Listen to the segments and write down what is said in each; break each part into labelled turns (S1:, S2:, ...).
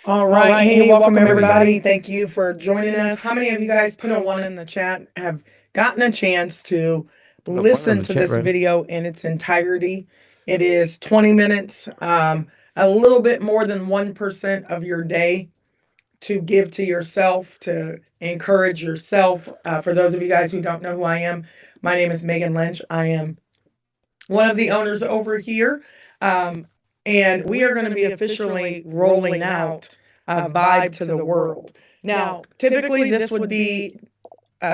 S1: All right. Hey, welcome everybody. Thank you for joining us. How many of you guys put a one in the chat have gotten a chance to
S2: Put a one in
S1: listen
S2: the
S1: to
S2: chat
S1: this
S2: room.
S1: video in its entirety? It is 20 minutes, a little bit more than 1% of your day to give to yourself, to encourage yourself. For those of you guys who don't know who I am, my name is Megan Lynch. I am one of the owners over here. Um, and we are going to be officially rolling out Vibe to the world. Now, typically, this would be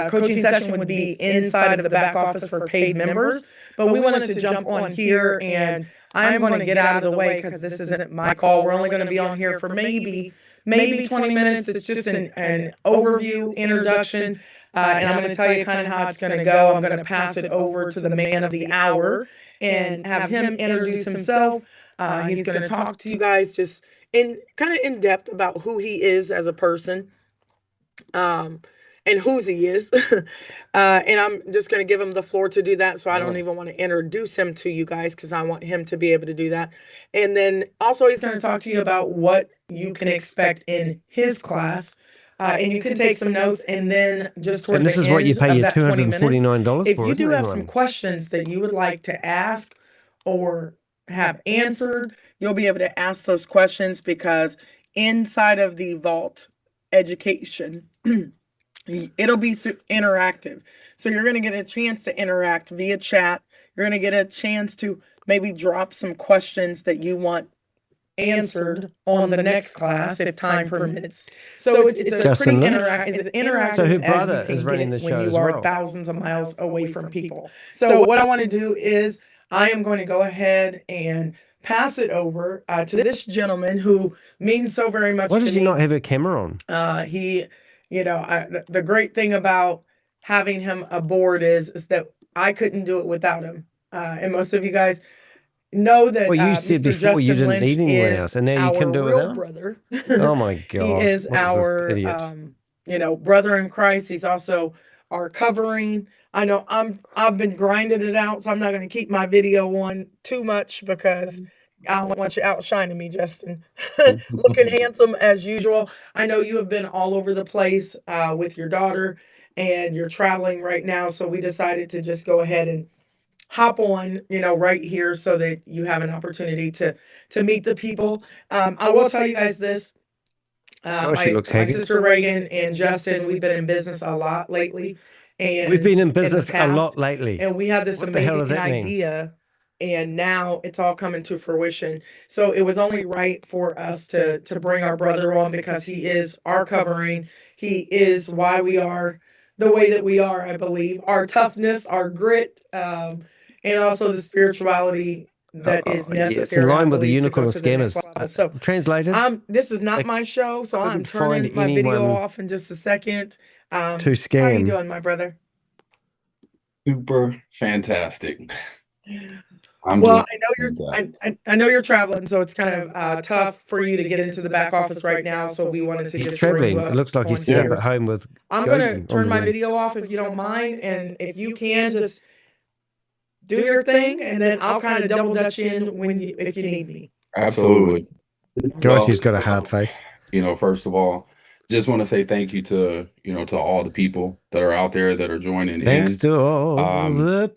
S1: coaching session would be inside of the back office for paid members, but we wanted to jump on here and I'm going to get out of the way because this isn't my call. We're only going to be on here for maybe 20 minutes. It's just an overview, introduction, and I'm going to tell you kind of how it's going to go. I'm going to pass it over to the man of the hour and have him introduce himself. He's going to talk to you guys just in kind of in depth about who he is as a person, um, and whose he is. And I'm just going to give him the floor to do that. So I don't even want to introduce him to you guys because I want him to be able to do that. And then also, he's going to talk to you about what you can expect in his class. And you can take some notes, and then just toward
S2: And this
S1: the
S2: is what you
S1: end
S2: pay
S1: of
S2: your
S1: that 20 minutes,
S2: $249
S1: if
S2: for,
S1: you
S2: isn't
S1: do
S2: it,
S1: have some
S2: everyone?
S1: questions that you would like to ask or have answered, you'll be able to ask those questions because inside of the vault education, it'll be interactive. So you're going to get a chance to interact via chat. You're going to get a chance to maybe drop some questions that you want answered on the next class if time permits. So it's a
S2: Justin
S1: pretty
S2: Lynch.
S1: interactive
S2: So her
S1: as you
S2: brother
S1: can
S2: is
S1: get
S2: running
S1: it
S2: the
S1: when
S2: show
S1: you
S2: as
S1: are
S2: well.
S1: thousands of miles away from people. So what I want to do is I am going to go ahead and pass it over to this gentleman who means so very much
S2: Why
S1: to
S2: does he
S1: me.
S2: not have a camera on?
S1: He, the great thing about having him aboard is that I couldn't do it without him. And most of you guys know that
S2: Well, you said
S1: Mr.
S2: before you
S1: Justin
S2: didn't
S1: Lynch
S2: need anyone
S1: is
S2: else, and now you
S1: our
S2: can do it
S1: real
S2: without him?
S1: brother.
S2: Oh my
S1: He
S2: God.
S1: is
S2: What is this
S1: our,
S2: idiot?
S1: brother in Christ. He's also our covering. I know I've been grinding it out, so I'm not going to keep my video on too much because I don't want you outshining me, Justin. Looking handsome as usual. I know you have been all over the place with your daughter, and you're traveling right now, so we decided to just go ahead and hop on, right here so that you have an opportunity to meet the people. I will tell you guys this.
S2: Gosh, she looks
S1: My
S2: haggard.
S1: sister Reagan and Justin, we've been in business a lot lately,
S2: We've
S1: and
S2: been in
S1: in the
S2: business a lot
S1: past,
S2: lately.
S1: and we had this
S2: What the hell does
S1: amazing
S2: that mean?
S1: idea, and now it's all coming to fruition. So it was only right for us to bring our brother on because he is our covering. He is why we are the way that we are. I believe our toughness, our grit, and also the spirituality that is
S2: It's in
S1: necessary, I
S2: line with the
S1: believe, to go
S2: unicorn
S1: to the next
S2: scammers.
S1: level. So
S2: Translated,
S1: this is not
S2: they
S1: my show, so I'm
S2: couldn't find
S1: turning my video
S2: anyone
S1: off in just a second.
S2: to
S1: How you
S2: scam.
S1: doing, my brother?
S3: Super fantastic. I'm
S1: Well,
S3: doing
S1: I know you're
S3: fantastic.
S1: I know you're traveling, so it's kind of tough for you to get into the back office right now. So we wanted to
S2: He's
S1: just bring you
S2: traveling. It
S1: up
S2: looks like he's
S1: on
S2: set up
S1: here.
S2: at home with
S1: I'm gonna
S2: Gogan on
S1: turn
S2: the
S1: my
S2: ring.
S1: video off if you don't mind, and if you can just do your thing, and then I'll kind of double dutch in if you need me.
S3: Absolutely.
S2: Gosh,
S3: Well,
S2: he's got a hard face.
S3: first of all, just want to say thank you to all the people that are out there that are joining
S2: Thanks
S3: in.
S2: to all the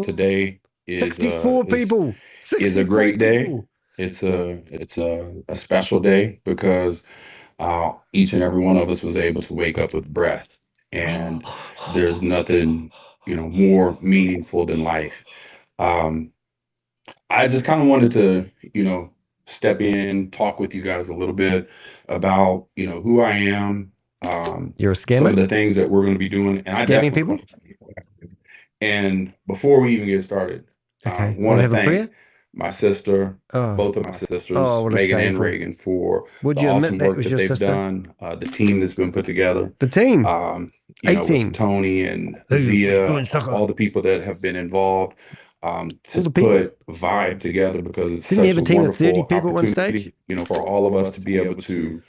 S3: Today is
S2: 64 people.
S3: is a
S2: 64
S3: great day.
S2: people.
S3: It's a special day because each and every one of us was able to wake up with breath, and there's nothing more meaningful than life. Um, I just kind of wanted to, step in, talk with you guys a little bit about, who I am,
S2: You're a
S3: some of
S2: scammer?
S3: the things that we're going to be doing, and I
S2: Scamming
S3: definitely
S2: people?
S3: want to tell you what I do. And before we even get started,
S2: Okay.
S3: want
S2: Want to
S3: to
S2: have a
S3: thank
S2: prayer?
S3: my sister,
S2: Oh.
S3: both of my
S2: Oh,
S3: sisters,
S2: what a
S3: Megan and
S2: shameful.
S3: Regan, for
S2: Would
S3: the
S2: you admit
S3: awesome
S2: that
S3: work
S2: was
S3: that
S2: your
S3: they've
S2: sister?
S3: done, the team that's been put together,
S2: The team. A
S3: with
S2: team.
S3: Tony and
S2: Who?
S3: Zia,
S2: Doing soccer.
S3: all the people that have been involved
S2: All
S3: to
S2: the people.
S3: put Vibe together, because it's
S2: Didn't you
S3: such
S2: have
S3: a
S2: a team of 30
S3: wonderful
S2: people at one stage?
S3: opportunity, for all of us to be able to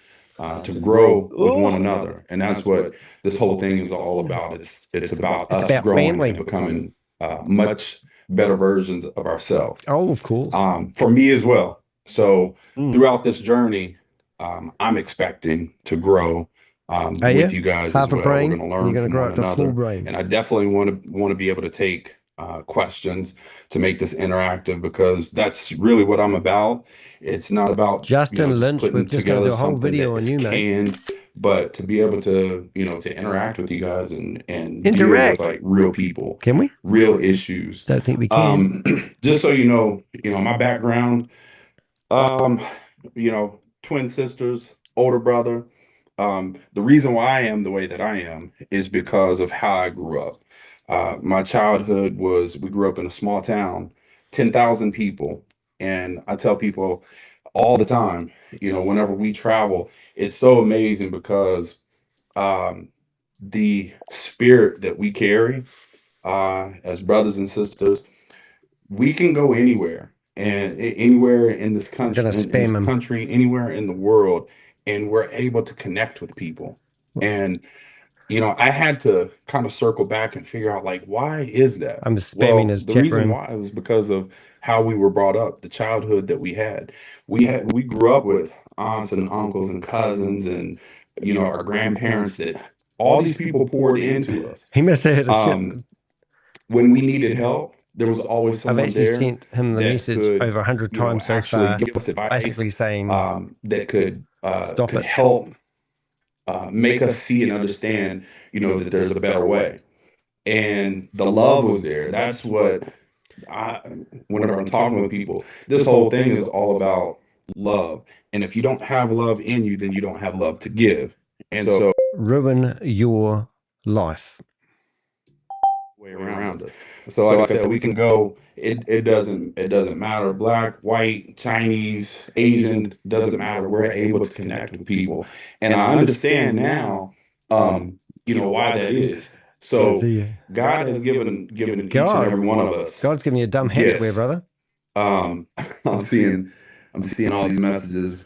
S3: grow with one another. And that's what this whole thing is all about. It's about
S2: It's
S3: us
S2: about
S3: growing and
S2: family.
S3: becoming much better versions of ourselves.
S2: Oh, of course.
S3: For me as well. So
S2: Mm.
S3: throughout this journey, I'm expecting to grow
S2: Are
S3: with
S2: you?
S3: you guys
S2: Half
S3: as
S2: a
S3: well.
S2: brain,
S3: We're going to
S2: and you're
S3: learn
S2: going to
S3: from
S2: grow
S3: one
S2: up to full
S3: another,
S2: brain.
S3: and I definitely want to be able to take questions to make this interactive, because that's really what I'm about. It's not about
S2: Justin
S3: just
S2: Lynch,
S3: putting
S2: we've just got to
S3: together
S2: do a whole
S3: something
S2: video
S3: that
S2: on
S3: is
S2: you, mate.
S3: canned, but to be able to to interact with you guys and deal with
S2: Interact.
S3: like real people,
S2: Can we?
S3: real issues.
S2: Don't think we can.
S3: Just so my background, um, twin sisters, older brother. The reason why I am the way that I am is because of how I grew up. My childhood we grew up in a small town, 10,000 people. And I tell people all the time, whenever we travel, it's so amazing because um, the spirit that we carry as brothers and sisters, we can go anywhere and anywhere in this
S2: I'm going
S3: country,
S2: to spam him.
S3: anywhere in the world, and we're able to connect with people. And I had to kind of circle back and figure out, like, why is that?
S2: I'm spamming
S3: Well,
S2: his
S3: the
S2: chat
S3: reason
S2: room.
S3: why was because of how we were brought up, the childhood that we had. We grew up with aunts and uncles and cousins and our grandparents, that all these people poured into us.
S2: He must have had a shit.
S3: When we needed help, there was always
S2: I've
S3: someone
S2: actually
S3: there
S2: sent him the
S3: that
S2: message
S3: could,
S2: over 100 times so
S3: actually
S2: far,
S3: give us advice,
S2: basically saying,
S3: that could
S2: stop it.
S3: help make us see and understand, that there's a better way. And the love was there. That's what whenever I'm talking with people, this whole thing is all about love. And if you don't have love in you, then you don't have love to give. And so
S2: ruin your life.
S3: way around us. So like I said, we can go, it doesn't matter, black, white, Chinese, Asian, doesn't matter. We're able to connect with people. And I understand now why that is. So God has given each and every one of us
S2: God's giving you a dumb hat to wear,
S3: gifts.
S2: brother.
S3: I'm seeing all these messages.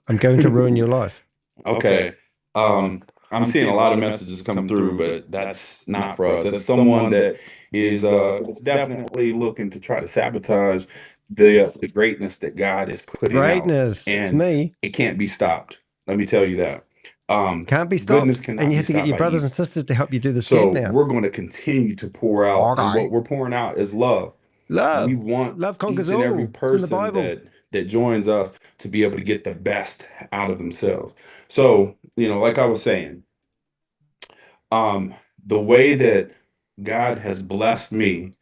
S2: I'm going to ruin your life.
S3: Okay. I'm seeing a lot of messages come through, but that's not for us. That's someone that is definitely looking to try to sabotage the greatness that God is putting
S2: Greatness.
S3: out.
S2: It's
S3: And
S2: me.
S3: it can't be stopped. Let me tell you that.
S2: Can't be stopped.
S3: Goodness cannot
S2: And you
S3: be
S2: have to get
S3: stopped
S2: your
S3: by
S2: brothers
S3: evil.
S2: and sisters to help you do this
S3: So
S2: now.
S3: we're going to continue to pour out, and
S2: Okay.
S3: what we're pouring out is love.
S2: Love.
S3: We want
S2: Love conquers
S3: each and every
S2: all. It's in the
S3: person
S2: Bible.
S3: that joins us to be able to get the best out of themselves. So, like I was saying, the way that God has blessed me,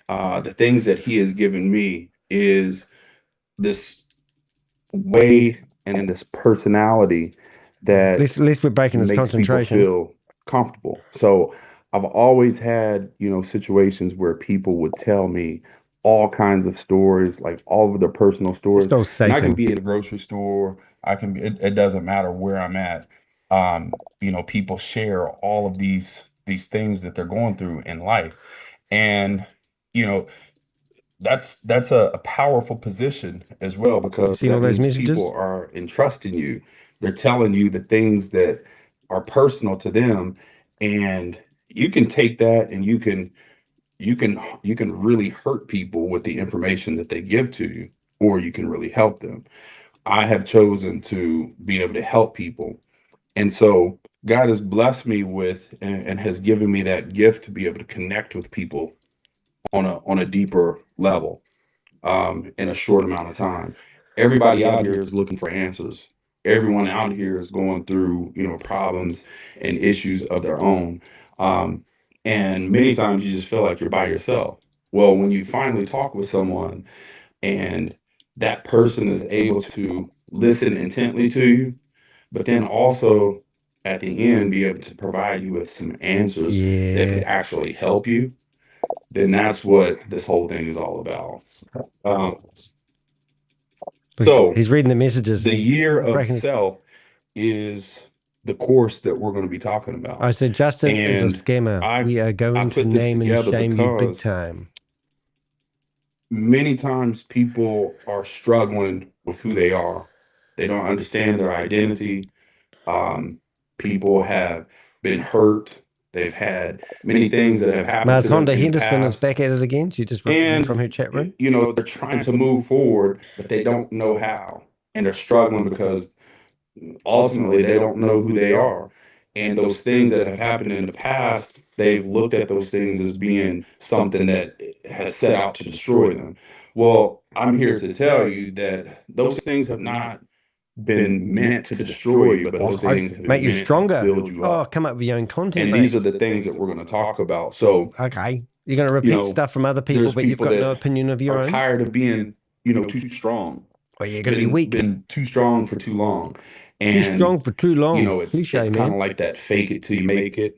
S3: the things that He has given me is this way and this personality that
S2: At least we're breaking his
S3: makes people
S2: concentration.
S3: feel comfortable. So I've always had, situations where people would tell me all kinds of stories, like all of their personal stories.
S2: Still
S3: And I can
S2: Satan.
S3: be in a grocery store. I can be, it doesn't matter where I'm at. People share all of these things that they're going through in life. And, you know, that's a powerful position as well, because
S2: Seen all
S3: that
S2: those
S3: means
S2: messages?
S3: people are entrusting you. They're telling you the things that are personal to them, and you can take that and you can really hurt people with the information that they give to you, or you can really help them. I have chosen to be able to help people, and so God has blessed me with and has given me that gift to be able to connect with people on a deeper level, in a short amount of time. Everybody out here is looking for answers. Everyone out here is going through, problems and issues of their own. And many times you just feel like you're by yourself. Well, when you finally talk with someone and that person is able to listen intently to you, but then also at the end be able to provide you with some answers that could actually help you, then that's what this whole thing is all about. So
S2: he's reading the messages.
S3: the year of self is the course that we're going to be talking about.
S2: I said, Justin is a
S3: And
S2: scammer. We are going to
S3: put this
S2: name and
S3: together
S2: shame you big
S3: because
S2: time.
S3: many times people are struggling with who they are. They don't understand their identity. People have been hurt. They've had many things that have happened to them
S2: Honda
S3: in the
S2: Henderson is
S3: past.
S2: back at it again. She just read from her chat room.
S3: They're trying to move forward, but they don't know how. And they're struggling because ultimately they don't know who they are. And those things that have happened in the past, they've looked at those things as being something that has set out to destroy them. Well, I'm here to tell you that those things have not been meant to destroy you, but those things have
S2: Make
S3: been
S2: you
S3: meant to
S2: stronger.
S3: build you
S2: Oh,
S3: up.
S2: come up with your own content,
S3: And
S2: mate.
S3: these are the things that we're going to talk about. So,
S2: okay, you're going to repeat stuff from other people,
S3: there's
S2: but you've
S3: people
S2: got no
S3: that
S2: opinion of your
S3: are
S2: own.
S3: tired of being, too strong.
S2: Well, you're going to be weak.
S3: Been too strong for too long. And,
S2: too strong for too long.
S3: It's
S2: Cliche,
S3: kind of like that fake it till you make it,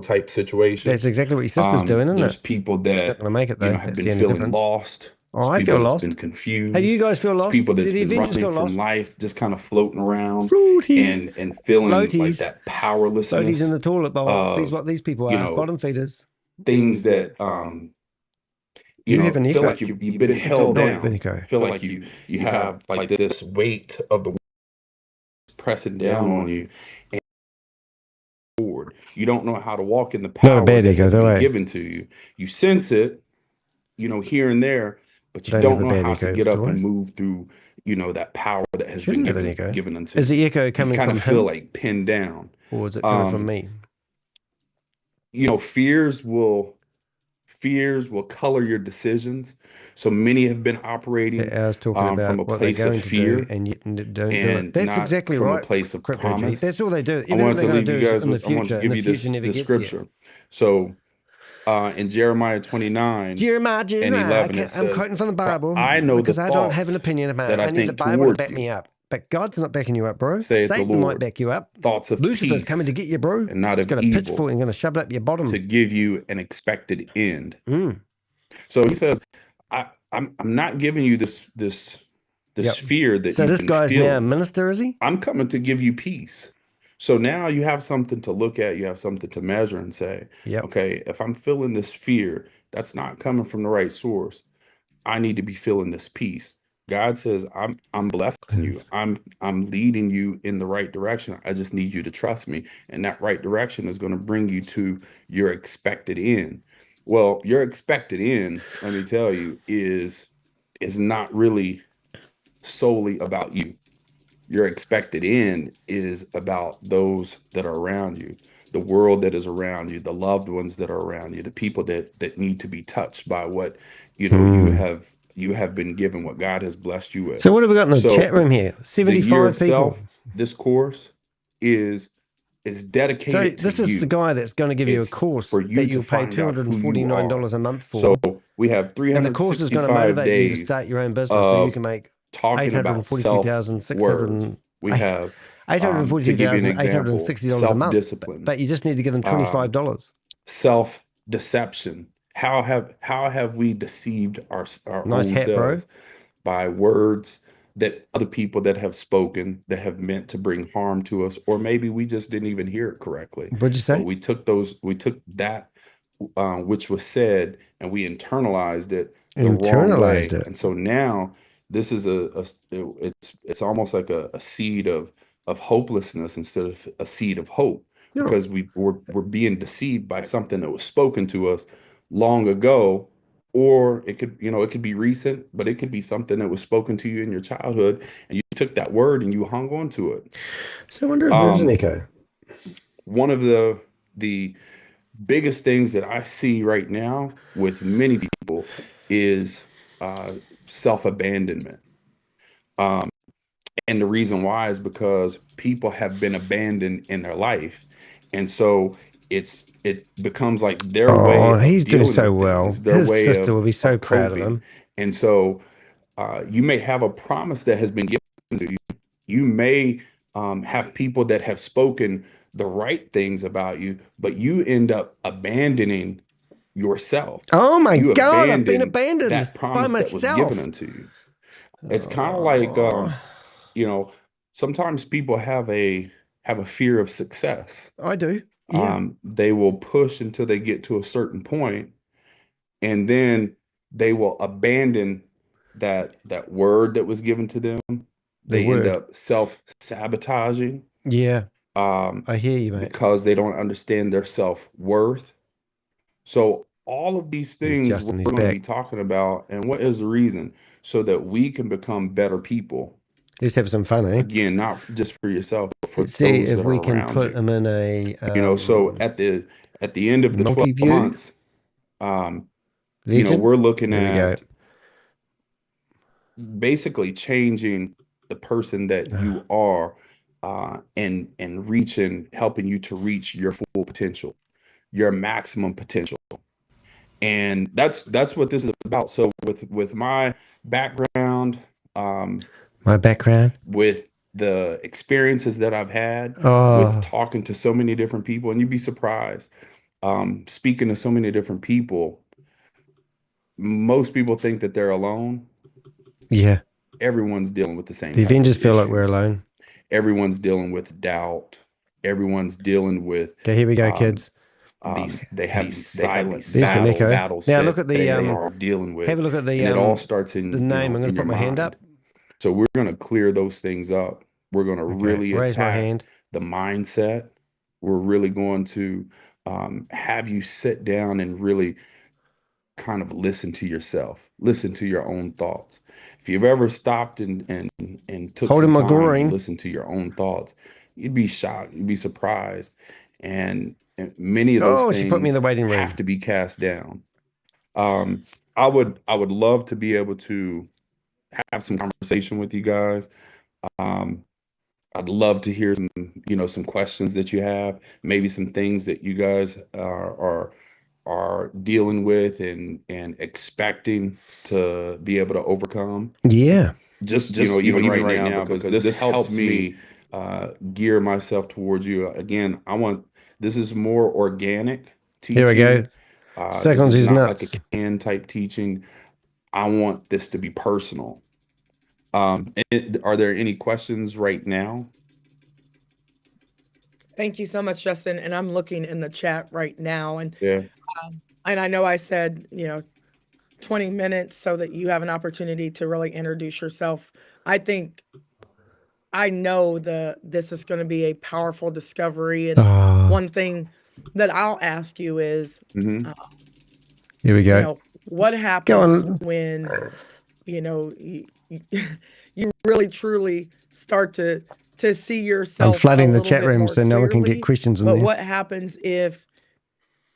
S3: type situation.
S2: That's exactly what your sister's doing, isn't
S3: There's
S2: it?
S3: people
S2: She's not
S3: that,
S2: going to make it, though.
S3: have
S2: That's
S3: been
S2: the only
S3: feeling
S2: difference.
S3: lost.
S2: Oh, I
S3: There's
S2: feel
S3: people that's
S2: lost.
S3: been confused.
S2: Hey, do you guys feel
S3: There's
S2: lost?
S3: people that's
S2: Do the
S3: been
S2: Avengers
S3: running
S2: feel
S3: from
S2: lost?
S3: life, just kind of floating around
S2: Fruities.
S3: and feeling like
S2: Floaties.
S3: that powerlessness.
S2: Floaties in the toilet bowl.
S3: of,
S2: What these people are. Bottom feeders.
S3: things that
S2: You have an
S3: feel
S2: echo.
S3: like you've been held
S2: No,
S3: down.
S2: echo.
S3: Feel like you have like this weight of the pressing down on you, and forward. You don't know how to walk in the
S2: Not a
S3: power
S2: bad
S3: that
S2: echo,
S3: has
S2: though,
S3: been
S2: eh?
S3: given to you. You sense it, here and there, but you
S2: Don't
S3: don't
S2: have a
S3: know
S2: bad
S3: how
S2: echo,
S3: to get up
S2: do I?
S3: and move through, that power that has
S2: Shouldn't
S3: been
S2: have an echo.
S3: given unto
S2: Is
S3: you.
S2: the echo
S3: You
S2: coming
S3: kind
S2: from
S3: of feel
S2: him?
S3: like pinned down.
S2: Or is it coming from me?
S3: Fears will color your decisions. So many have been operating
S2: I was talking about
S3: from a
S2: what they're
S3: place
S2: going
S3: of
S2: to
S3: fear
S2: do and yet don't do it.
S3: and
S2: That's
S3: not
S2: exactly
S3: from a
S2: right.
S3: place of
S2: Crypto G.
S3: promise.
S2: That's all they do.
S3: I
S2: Everything
S3: wanted
S2: they're
S3: to
S2: going to
S3: leave
S2: do
S3: you
S2: is
S3: guys
S2: in the
S3: with, I want
S2: future,
S3: to
S2: and
S3: give
S2: the
S3: you
S2: future never
S3: this
S2: gets you.
S3: scripture. So in Jeremiah 29
S2: Jeremiah,
S3: and 11, it
S2: I'm
S3: says,
S2: quoting from the Bible
S3: I know
S2: because
S3: the
S2: I don't have an
S3: thoughts
S2: opinion about
S3: that
S2: it.
S3: I
S2: I need the
S3: think
S2: Bible to
S3: toward
S2: back me
S3: you,
S2: up. But God's not backing you up, bro.
S3: saith the
S2: Satan might
S3: Lord,
S2: back you up.
S3: thoughts of
S2: Lucifer's coming to
S3: peace
S2: get you, bro.
S3: and not
S2: He's
S3: of
S2: got a
S3: evil,
S2: pitchfork and going to shove it up your bottom.
S3: to give you an expected end.
S2: Mm.
S3: So he says, I'm not giving you this fear that
S2: So
S3: you've
S2: this
S3: been
S2: guy's now a
S3: feeling.
S2: minister, is he?
S3: I'm coming to give you peace. So now you have something to look at, you have something to measure and say,
S2: Yep.
S3: okay, if I'm feeling this fear, that's not coming from the right source. I need to be feeling this peace. God says, I'm blessing you. I'm leading you in the right direction. I just need you to trust me. And that right direction is going to bring you to your expected end. Well, your expected end, let me tell you, is not really solely about you. Your expected end is about those that are around you, the world that is around you, the loved ones that are around you, the people that need to be touched by what you have been given, what God has blessed you with.
S2: So what have we got in the
S3: So
S2: chat room here?
S3: the year
S2: 75
S3: of
S2: people.
S3: self, this course is
S2: So
S3: dedicated to
S2: this is
S3: you.
S2: the guy that's going to give you a
S3: It's
S2: course
S3: for you
S2: that
S3: to
S2: you'll pay
S3: find out who you
S2: $249
S3: are.
S2: a month for.
S3: So we have
S2: And the course is going to
S3: 365
S2: motivate you to
S3: days
S2: start your own business so you can make
S3: talking about self-worth. We have to give you an example,
S2: $842,660 a month.
S3: self-discipline,
S2: But you just need to give them $25.
S3: self-deception. How have we deceived our
S2: Nice
S3: own
S2: hat, bro.
S3: selves by words that other people that have spoken that have meant to bring harm to us, or maybe we just didn't even hear it correctly.
S2: What'd you say?
S3: But we took that which was said and we internalized it the wrong way. And so now this is it's almost like a seed of hopelessness instead of a seed of hope, because we're being deceived by something that was spoken to us long ago. Or it could be recent, but it could be something that was spoken to you in your childhood, and you took that word and you hung on to it.
S2: So I wonder if there's an echo.
S3: One of the biggest things that I see right now with many people is self-abandonment. And the reason why is because people have been abandoned in their life. And so it becomes like their way of
S2: he's doing
S3: dealing
S2: so
S3: with
S2: well.
S3: things, their
S2: His
S3: way
S2: sister will be so proud of
S3: coping.
S2: him.
S3: And so you may have a promise that has been given to you. You may have people that have spoken the right things about you, but you end up abandoning yourself.
S2: Oh my
S3: You
S2: God, I've been
S3: abandon
S2: abandoned
S3: that promise
S2: by
S3: that was given
S2: myself.
S3: unto you. It's kind of like sometimes people have a fear of success.
S2: I do. Yeah.
S3: They will push until they get to a certain point, and then they will abandon that word that was given to them. They end up self-sabotaging.
S2: Yeah. I hear you, mate.
S3: Because they don't understand their self-worth. So all of these things we're going to be talking about, and what is the reason? So that we can become better people.
S2: Let's have some fun, eh?
S3: Again, not just for yourself, but for
S2: Let's see
S3: those
S2: if
S3: that
S2: we
S3: are
S2: can
S3: around
S2: put
S3: you.
S2: them in a
S3: So at the end of the 12
S2: multi-view.
S3: months,
S2: Legend.
S3: we're looking
S2: There we go.
S3: at basically changing the person that you are, and helping you to reach your full potential, your maximum potential. And that's what this is about. So with my background,
S2: My background.
S3: with the experiences that I've had with
S2: Oh,
S3: talking to so many different people, and you'd be surprised, speaking to so many different people, most people think that they're alone.
S2: yeah.
S3: Everyone's dealing with the same
S2: The
S3: type
S2: Avengers
S3: of
S2: feel like we're
S3: issues.
S2: alone.
S3: Everyone's dealing with doubt. Everyone's dealing with
S2: Okay, here we go, kids.
S3: they have these silent
S2: There's the Nico.
S3: battles
S2: Now
S3: that
S2: look at the
S3: they are dealing with,
S2: have a look at
S3: and it all
S2: the
S3: starts in
S2: name. I'm going
S3: in
S2: to
S3: your
S2: put my hand
S3: mind.
S2: up.
S3: So we're going to clear those things up. We're going to
S2: Okay,
S3: really
S2: raise my
S3: attack
S2: hand.
S3: the mindset. We're really going to have you sit down and really kind of listen to yourself, listen to your own thoughts. If you've ever stopped and took
S2: Holding
S3: some
S2: my
S3: time
S2: groin.
S3: and listened to your own thoughts, you'd be shocked, you'd be surprised. And many of those
S2: She put me in
S3: things
S2: the waiting
S3: have
S2: room.
S3: to be cast down. I would love to be able to have some conversation with you guys. I'd love to hear some questions that you have, maybe some things that you guys are dealing with and expecting to be able to overcome.
S2: Yeah.
S3: Just even right now, because this helps me gear myself towards you. Again, this is more organic
S2: Here we go.
S3: teaching. This
S2: Seconds
S3: is
S2: is
S3: not like
S2: nuts.
S3: a can type teaching. I want this to be personal. Are there any questions right now?
S1: Thank you so much, Justin. And I'm looking in the chat right now, and
S3: Yeah.
S1: I know I said 20 minutes so that you have an opportunity to really introduce yourself. I know this is going to be a powerful discovery, and one thing that I'll ask you is,
S3: Mm-hmm.
S2: Here we go.
S1: what happens when you really truly start to see yourself.
S2: I'm flooding
S1: a
S2: the
S1: little
S2: chat
S1: bit
S2: room
S1: more
S2: so no one can
S1: clearly,
S2: get questions in
S1: but
S2: there.
S1: what happens if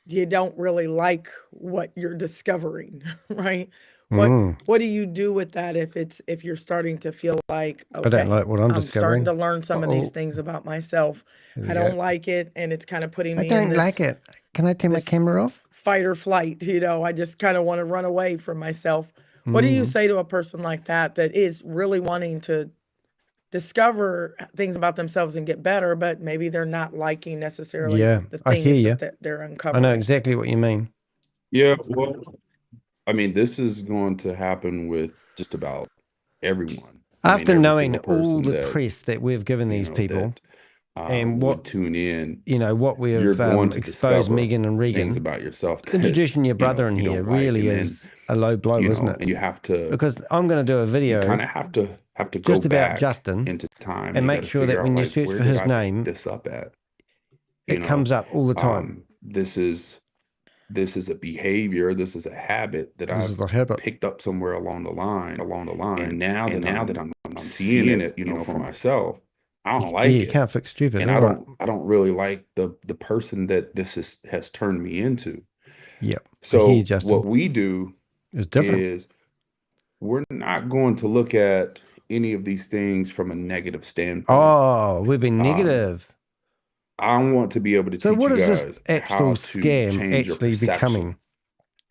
S1: you don't really like what you're discovering, right? What do you do with that if you're starting to feel like,
S2: I don't like
S1: okay,
S2: what I'm
S1: I'm starting
S2: discovering.
S1: to learn some of these things about myself.
S2: Here we
S1: I don't
S2: go.
S1: like it, and it's kind of putting
S2: I
S1: me in
S2: don't
S1: this
S2: like it. Can I turn my
S1: this
S2: camera off?
S1: fight or flight. I just kind of want to run away from myself. What do you say to a person like that is really wanting to discover things about themselves and get better, but maybe they're not liking necessarily
S2: Yeah,
S1: the
S2: I hear
S1: things
S2: you.
S1: that they're
S2: I know
S1: uncovering?
S2: exactly what you mean.
S3: Yeah, well, I mean, this is going to happen with just about everyone.
S2: After
S3: Every
S2: knowing
S3: single
S2: all
S3: person
S2: the
S3: that
S2: press that we've given these people and
S3: would
S2: what
S3: tune in,
S2: what we
S3: you're
S2: have
S3: going to
S2: exposed
S3: discover
S2: Megan and
S3: things
S2: Regan,
S3: about yourself that
S2: introducing your brother in
S3: you
S2: here
S3: don't like,
S2: really
S3: and
S2: is a low blow, isn't it?
S3: and you have to
S2: Because I'm going to do a
S3: you
S2: video
S3: kind of have to go
S2: just about
S3: back
S2: Justin
S3: into time, and
S2: and
S3: you
S2: make
S3: got to
S2: sure that
S3: figure out,
S2: when you
S3: like,
S2: search
S3: where
S2: for
S3: did
S2: his
S3: I pick
S2: name,
S3: this up at?
S2: it comes up all the time.
S3: This is a behavior, this is a habit that
S2: This is
S3: I've
S2: the habit.
S3: picked up somewhere along the line. And now that I'm seeing it, for myself, I don't like
S2: You
S3: it.
S2: can't fix stupid.
S3: And
S2: All right.
S3: I don't really like the person that has turned me into.
S2: Yep. I hear
S3: So
S2: you, Justin.
S3: what we do
S2: It's different.
S3: is we're not going to look at any of these things from a negative standpoint.
S2: Oh, we've been negative.
S3: I want to be able to
S2: So
S3: teach
S2: what
S3: you
S2: is this
S3: guys
S2: actual
S3: how to
S2: scam
S3: change your
S2: actually
S3: perception.
S2: becoming?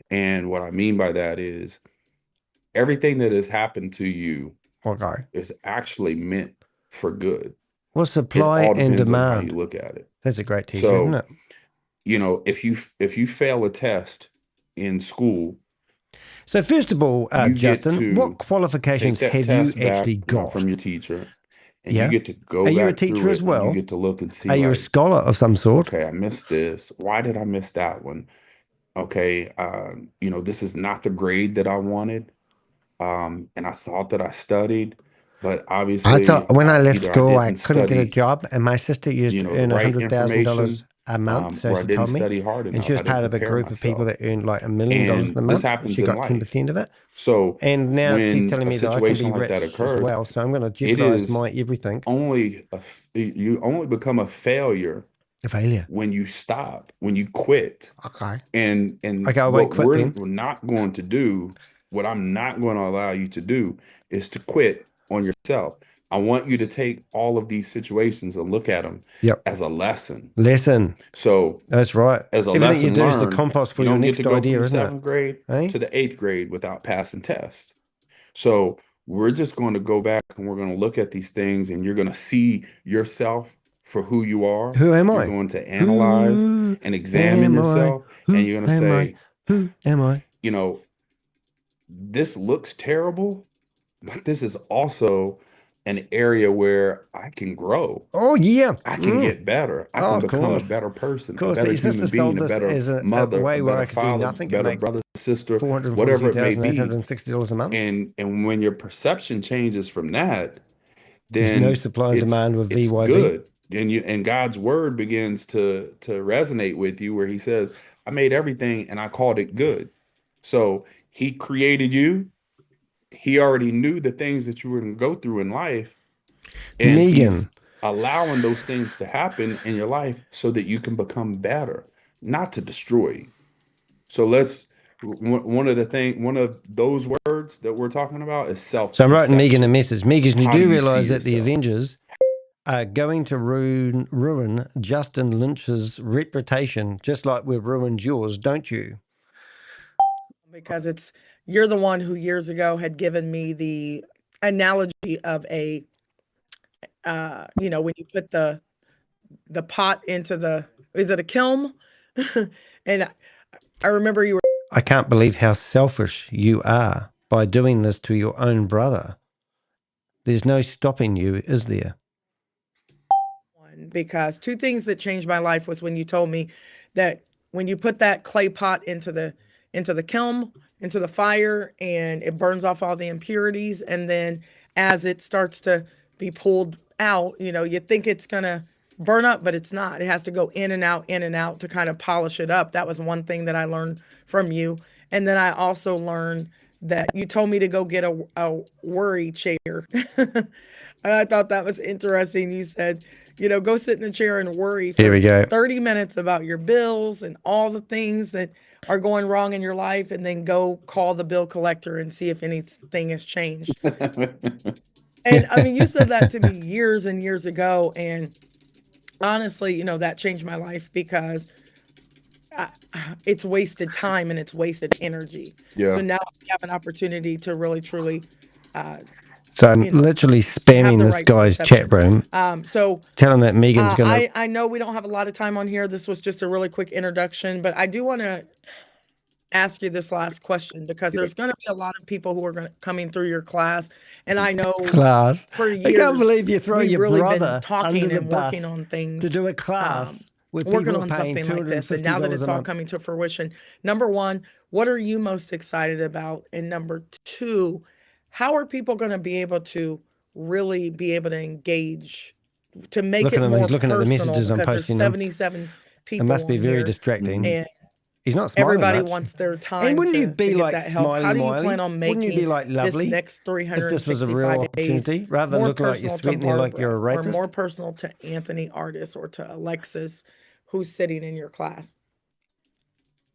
S3: And what I mean by that is everything that has happened to you
S2: Okay.
S3: is actually meant for good.
S2: Well,
S3: It
S2: supply
S3: all
S2: and
S3: depends on how you
S2: demand.
S3: look at it.
S2: That's a great teacher, isn't
S3: So,
S2: it?
S3: if you fail a test in school,
S2: So first of all,
S3: you get
S2: Justin,
S3: to
S2: what
S3: take
S2: qualifications
S3: that
S2: have you
S3: test back,
S2: actually got?
S3: from your teacher, and you
S2: Yeah.
S3: get to go
S2: Are you a
S3: back
S2: teacher
S3: through
S2: as
S3: it, and you
S2: well?
S3: get to look and see,
S2: Are you a
S3: like,
S2: scholar of some sort?
S3: okay, I missed this. Why did I miss that one? Okay, this is not the grade that I wanted. And I thought that I studied, but
S2: I
S3: obviously,
S2: thought when I left
S3: either I
S2: school, I
S3: didn't
S2: couldn't get a
S3: study,
S2: job, and my sister used to
S3: the
S2: earn
S3: right
S2: $100,000
S3: information,
S2: a month, so
S3: where I
S2: she
S3: didn't
S2: told me.
S3: study hard enough.
S2: And she was
S3: I didn't
S2: part of a
S3: prepare
S2: group of people
S3: myself.
S2: that earned like $1 million
S3: And
S2: a
S3: this
S2: month.
S3: happens
S2: She
S3: in
S2: got
S3: life.
S2: 10% of it.
S3: So
S2: And now she's
S3: when
S2: telling
S3: a
S2: me that I can be
S3: situation like that
S2: rich as
S3: occurs,
S2: well. So I'm going to
S3: it
S2: jeopardize
S3: is
S2: my everything.
S3: you only become a failure
S2: A failure.
S3: when you stop, when you quit.
S2: Okay.
S3: And
S2: Okay, I won't
S3: what
S2: quit
S3: we're
S2: then.
S3: not going to do, what I'm not going to allow you to do, is to quit on yourself. I want you to take all of these situations and look at them
S2: Yep.
S3: as a lesson.
S2: Lesson.
S3: So
S2: That's right.
S3: as a
S2: Everything you
S3: lesson
S2: do is the
S3: learned,
S2: compost for
S3: you
S2: your
S3: don't get
S2: next
S3: to go
S2: idea,
S3: from
S2: isn't it?
S3: 7th grade
S2: Eh?
S3: to the 8th grade without passing tests. So we're just going to go back and we're going to look at these things, and you're going to see yourself for who you are.
S2: Who am
S3: You're
S2: I?
S3: going to analyze
S2: Who
S3: and examine
S2: am I?
S3: yourself,
S2: Who
S3: and you're going to
S2: am I?
S3: say,
S2: Who am I?
S3: you know, this looks terrible, but this is also an area where I can grow.
S2: Oh, yeah.
S3: I can get better. I can
S2: Of
S3: become a
S2: course.
S3: better person,
S2: Of
S3: a
S2: course. But
S3: better
S2: your sister
S3: human
S2: sold
S3: being, a
S2: this
S3: better
S2: as a
S3: mother,
S2: way
S3: a
S2: where
S3: better
S2: I could do
S3: father,
S2: nothing and
S3: better
S2: make
S3: brother, sister, whatever it may be.
S2: $442,860 a month.
S3: And when your perception changes from that,
S2: There's no
S3: then
S2: supply and demand with
S3: it's
S2: VYB.
S3: good. And God's word begins to resonate with you, where he says, I made everything and I called it good. So he created you. He already knew the things that you were going to go through in life. And
S2: Megan.
S3: he's allowing those things to happen in your life so that you can become better, not to destroy you. So one of those words that we're talking about is self-perception.
S2: So I'm writing Megan a message. Megan, you
S3: How
S2: do
S3: you
S2: realize
S3: see
S2: that the
S3: yourself?
S2: Avengers are going to ruin Justin Lynch's reputation, just like we've ruined yours, don't you?
S1: Because you're the one who years ago had given me the analogy of when you put the pot into is it a kiln? And I remember you were.
S2: I can't believe how selfish you are by doing this to your own brother. There's no stopping you, is there?
S1: Because two things that changed my life was when you told me that when you put that clay pot into the kiln, into the fire, and it burns off all the impurities, and then as it starts to be pulled out, you think it's gonna burn up, but it's not. It has to go in and out to kind of polish it up. That was one thing that I learned from you. And then I also learned that you told me to go get a worry chair. And I thought that was interesting. You said, go sit in a chair and worry
S2: Here we
S1: for
S2: go.
S1: 30 minutes about your bills and all the things that are going wrong in your life, and then go call the bill collector and see if anything has changed. And I mean, you said that to me years and years ago. And honestly, that changed my life because it's wasted time and it's wasted energy.
S3: Yeah.
S1: So now we have an opportunity to really, truly,
S2: So I'm literally spamming this
S1: right
S2: guy's chat room,
S1: so
S2: telling that Megan's going to...
S1: I know we don't have a lot of time on here. This was just a really quick introduction, but I do want to ask you this last question, because there's going to be a lot of people who are coming through your class. And I know
S2: Class.
S1: for
S2: I can't
S1: years,
S2: believe you throw
S1: we've
S2: your
S1: really
S2: brother
S1: been talking
S2: under the
S1: and working
S2: bus
S1: on things,
S2: to do a class where
S1: working
S2: people are
S1: on
S2: paying
S1: something like this. And now that
S2: $250
S1: it's
S2: a
S1: all
S2: month.
S1: coming to fruition, number one, what are you most excited about? And number two, how are people going to be able to really be able to engage, to make
S2: Look at
S1: it
S2: him.
S1: more
S2: He's looking at the
S1: personal?
S2: messages I'm
S1: Because there's
S2: posting them.
S1: 77
S2: It must
S1: people
S2: be
S1: on
S2: very
S1: here,
S2: distracting.
S1: and
S2: He's not smiling
S1: everybody
S2: much.
S1: wants their
S2: And
S1: time
S2: wouldn't you
S1: to
S2: be
S1: get
S2: like
S1: that help.
S2: smiley
S1: How do you
S2: Miley?
S1: plan on
S2: Wouldn't you be
S1: making
S2: like
S1: this
S2: lovely
S1: next
S2: if this was a real
S1: 365 days
S2: opportunity, rather than
S1: more
S2: looking like you're
S1: personal to
S2: sweating there like you're a
S1: Barbara, or
S2: rapist?
S1: more personal to Anthony Artis, or to Alexis, who's sitting in your class?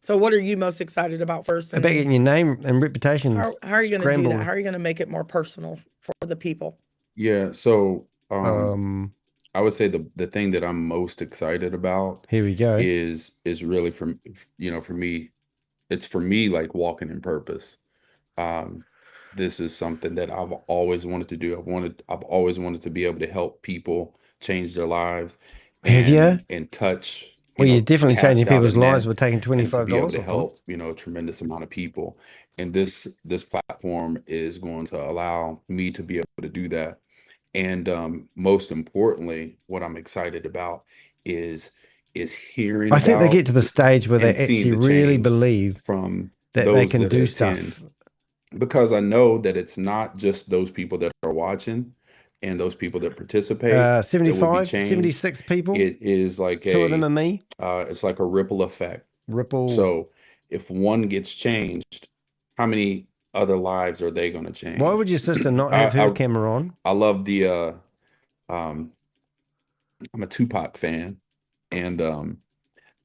S1: So what are you most excited about first?
S2: About getting your name and reputation
S1: how are you going to do
S2: scrambled.
S1: that? How are you going to make it more personal for the people?
S3: Yeah. So I would say the thing that I'm most excited about
S2: Here we go.
S3: is really for me, it's for me like walking in purpose. This is something that I've always wanted to do. I've always wanted to be able to help people change their lives
S2: Have you?
S3: and touch,
S2: Well, you're definitely changing
S3: cast out a
S2: people's lives
S3: net
S2: with taking
S3: and to be able
S2: $25
S3: to
S2: off them.
S3: help, a tremendous amount of people. And this platform is going to allow me to be able to do that. And most importantly, what I'm excited about is hearing
S2: I think they
S3: about
S2: get to the stage where they
S3: and seeing
S2: actually
S3: the
S2: really
S3: change
S2: believe
S3: from
S2: that they
S3: those
S2: can
S3: that
S2: do
S3: attend.
S2: stuff.
S3: Because I know that it's not just those people that are watching. and those people that participate, there will be
S2: 75,
S3: change.
S2: 76 people.
S3: It is like
S2: Two of them are me.
S3: it's like a ripple effect.
S2: Ripple.
S3: So if one gets changed, how many other lives are they going to change?
S2: Why would your sister not have her camera on?
S3: I love the I'm a Tupac fan, and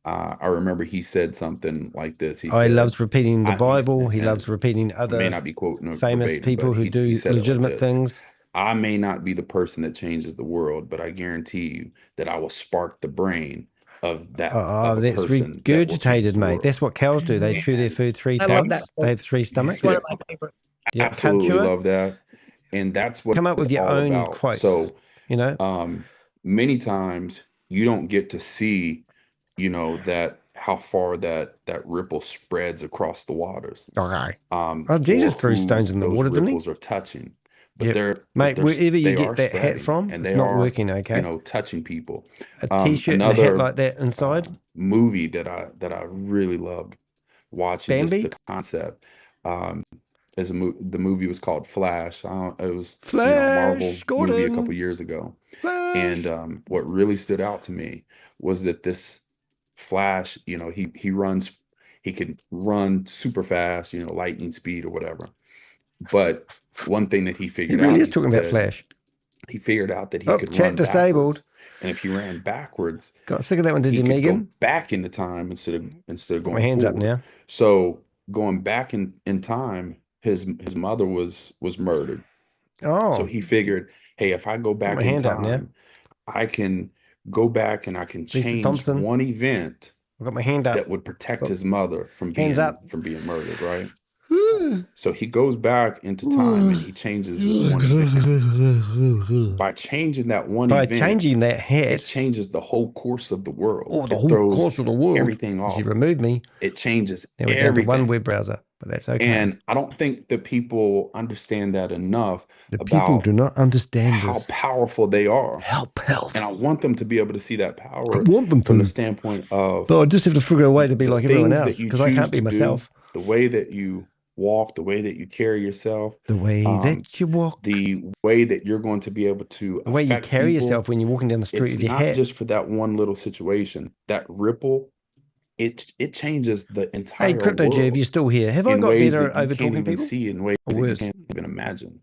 S3: I remember he said something like this. He said,
S2: loves repeating the Bible. He
S3: and
S2: loves repeating
S3: I may
S2: other
S3: not be quoting it
S2: famous
S3: verbatim,
S2: people
S3: but
S2: who
S3: he
S2: do
S3: said it like
S2: legitimate
S3: this.
S2: things.
S3: I may not be the person that changes the world, but I guarantee you that I will spark the brain of that of a
S2: That's
S3: person that will change
S2: regurgitated,
S3: the
S2: mate.
S3: world.
S2: That's what cows do. They chew their food 3
S1: I love that
S2: times. They
S1: quote.
S2: have 3 stomachs.
S1: It's one of my favorite.
S2: Yeah,
S3: Absolutely love that. And that's what
S2: Come up with
S3: it's
S2: your
S3: all
S2: own
S3: about.
S2: quotes.
S3: So,
S2: you know,
S3: many times you don't get to see, you know, that how far that ripple spreads across the waters.
S2: okay. Jesus
S3: Or
S2: threw
S3: who
S2: stones in the
S3: those
S2: water, didn't he?
S3: ripples are touching. But
S2: Yep.
S3: they're
S2: Mate, wherever you
S3: they
S2: get
S3: are
S2: that hat
S3: spreading,
S2: from,
S3: and
S2: it's
S3: they
S2: not
S3: are,
S2: working, okay?
S3: you know, touching people.
S2: A t-shirt and a hat
S3: Another
S2: like that inside.
S3: movie that I really loved watching, just
S2: Bambi?
S3: the concept. As the movie was called Flash. It was, you know, a
S2: Flash
S3: Marvel movie a
S2: Gordon.
S3: couple years ago.
S2: Flash.
S3: And what really stood out to me was that this Flash, you know, he can run super fast, you know, lightning speed or whatever. But one thing that he
S2: He
S3: figured
S2: really
S3: out,
S2: is
S3: he
S2: talking about
S3: said,
S2: Flash.
S3: he figured out that he
S2: Oh,
S3: could
S2: chat
S3: run
S2: disabled.
S3: backwards. And if he ran backwards,
S2: Got sick of that one, did
S3: he
S2: you,
S3: could go
S2: Megan?
S3: back into time instead of
S2: Got
S3: going
S2: my hands up
S3: forward.
S2: now.
S3: So going back in time, his mother was murdered. So
S2: Oh,
S3: he figured, hey, if I go
S2: got
S3: back
S2: my
S3: in
S2: hand up now.
S3: time, I can go back and I can
S2: Lisa
S3: change
S2: Thompson.
S3: one event
S2: I've got my hand up.
S3: that would protect
S2: Oh,
S3: his mother from
S2: hands up.
S3: being murdered, right? So he goes back into time and he changes this one event. By changing that one
S2: By
S3: event,
S2: changing that hat,
S3: it changes the whole course of the world.
S2: oh, the
S3: It
S2: whole
S3: throws
S2: course of the world.
S3: everything off.
S2: You removed me.
S3: It changes
S2: Now we're down to one
S3: everything.
S2: web browser, but that's okay.
S3: And I don't think that people understand that enough
S2: The people
S3: about
S2: do not understand
S3: how
S2: this.
S3: powerful they are.
S2: How powerful.
S3: And I want them to be able to see that
S2: I
S3: power
S2: want them
S3: from the
S2: to.
S3: standpoint of
S2: But I just have to figure a way to be
S3: the
S2: like everyone
S3: things
S2: else
S3: that you
S2: because I
S3: choose
S2: can't be
S3: to do,
S2: myself.
S3: the way that you walk, the way that you carry yourself,
S2: The way that you walk,
S3: the way that you're going to be able to
S2: the way you
S3: affect
S2: carry
S3: people.
S2: yourself when you're walking down the street
S3: It's
S2: with your
S3: not
S2: hat.
S3: just for that one little situation. That ripple, it changes the
S2: Hey,
S3: entire
S2: Crypto
S3: world
S2: Jeff, you're still here. Have I
S3: in
S2: got
S3: ways
S2: better
S3: that you
S2: over
S3: can't
S2: talking
S3: even
S2: people?
S3: see, in ways
S2: Or
S3: that you
S2: worse?
S3: can't even imagine.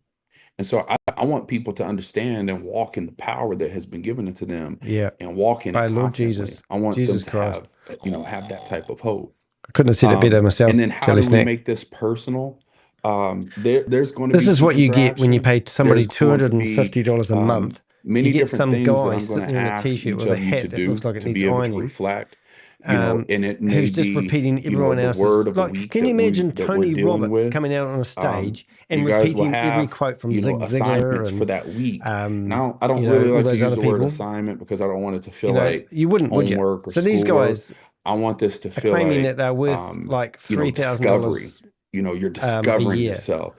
S3: And so I want people to understand and walk in the power that has been given into them,
S2: Yeah.
S3: and walk in
S2: By
S3: it
S2: Lord
S3: confidently.
S2: Jesus.
S3: I want
S2: Jesus
S3: them to
S2: Christ.
S3: have, you know, have that type of hope.
S2: I couldn't have said it better myself.
S3: And then how
S2: Jelly
S3: do we
S2: snack.
S3: make this personal? There's going to
S2: This
S3: be
S2: is
S3: some
S2: what you get when you
S3: interaction.
S2: pay somebody
S3: There's going to be
S2: $250 a month.
S3: many
S2: You get
S3: different
S2: some
S3: things that
S2: guy
S3: I'm going
S2: sitting
S3: to
S2: there in a
S3: ask
S2: t-shirt
S3: each
S2: with a
S3: of you to
S2: hat that looks
S3: do
S2: like it
S3: to
S2: needs
S3: be able to
S2: ironing.
S3: reflect. You know, and it may
S2: Who's just
S3: be,
S2: repeating
S3: you know,
S2: everyone
S3: the
S2: else's.
S3: word of the
S2: Like,
S3: week
S2: can you imagine
S3: that we're
S2: Tony
S3: dealing
S2: Roberts
S3: with.
S2: coming out on a stage and
S3: You guys will
S2: repeating every
S3: have,
S2: quote from
S3: you know,
S2: Zig Ziglar
S3: assignments for
S2: and
S3: that week. And I
S2: you
S3: don't
S2: know,
S3: really
S2: all
S3: like to
S2: those
S3: use
S2: other
S3: the word
S2: people?
S3: assignment because I don't want it to
S2: You
S3: feel
S2: know,
S3: like
S2: you wouldn't, would you?
S3: homework or
S2: So these
S3: schoolwork.
S2: guys
S3: I want this to
S2: are
S3: feel
S2: claiming
S3: like,
S2: that they're worth like
S3: you know,
S2: $3,000
S3: discovery. You know, you're
S2: a
S3: discovering
S2: year.
S3: yourself.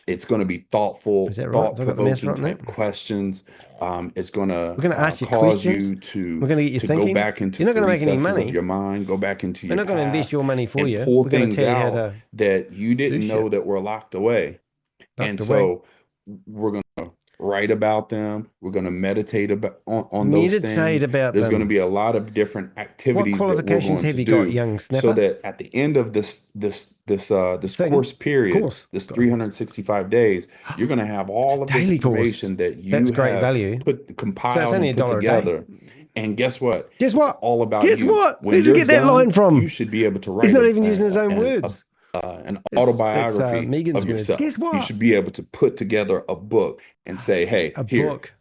S3: It's going to be thoughtful,
S2: Is that right? Have I got the math
S3: thought-provoking
S2: right on
S3: type
S2: that?
S3: questions. It's going
S2: We're going to ask you
S3: cause
S2: questions.
S3: you to
S2: We're going to get you
S3: go
S2: thinking.
S3: back into
S2: You're not
S3: the
S2: going to make any
S3: recesses of
S2: money.
S3: your mind, go back into
S2: We're
S3: your
S2: not going to invest
S3: past,
S2: your money for
S3: and
S2: you.
S3: pull
S2: We're going to
S3: things
S2: tell you how
S3: out
S2: to
S3: that you
S2: do
S3: didn't know
S2: shit.
S3: that were locked away. And
S2: Locked away.
S3: so we're going to write about them. We're going to meditate on those things.
S2: Meditate about
S3: There's going to
S2: them.
S3: be a lot of different
S2: What
S3: activities that we're
S2: qualifications
S3: going
S2: have
S3: to
S2: you got,
S3: do,
S2: young
S3: so
S2: snapper?
S3: that at the end of this
S2: Thing.
S3: course period,
S2: Course.
S3: this 365 days, you're going to have all of this
S2: Daily course.
S3: information that you
S2: That's great
S3: have
S2: value.
S3: compiled
S2: only
S3: and put
S2: $1 a day.
S3: together. And guess what?
S2: Guess
S3: It's
S2: what?
S3: all about
S2: Guess
S3: you.
S2: what?
S3: When
S2: Where'd
S3: you're
S2: you get that
S3: done,
S2: line from?
S3: you should be able to write
S2: He's not even using his own words.
S3: an
S2: It's
S3: autobiography
S2: Megan's
S3: of
S2: words.
S3: yourself.
S2: Guess what?
S3: You should be able to put together a book and say, hey,
S2: A
S3: here,
S2: book.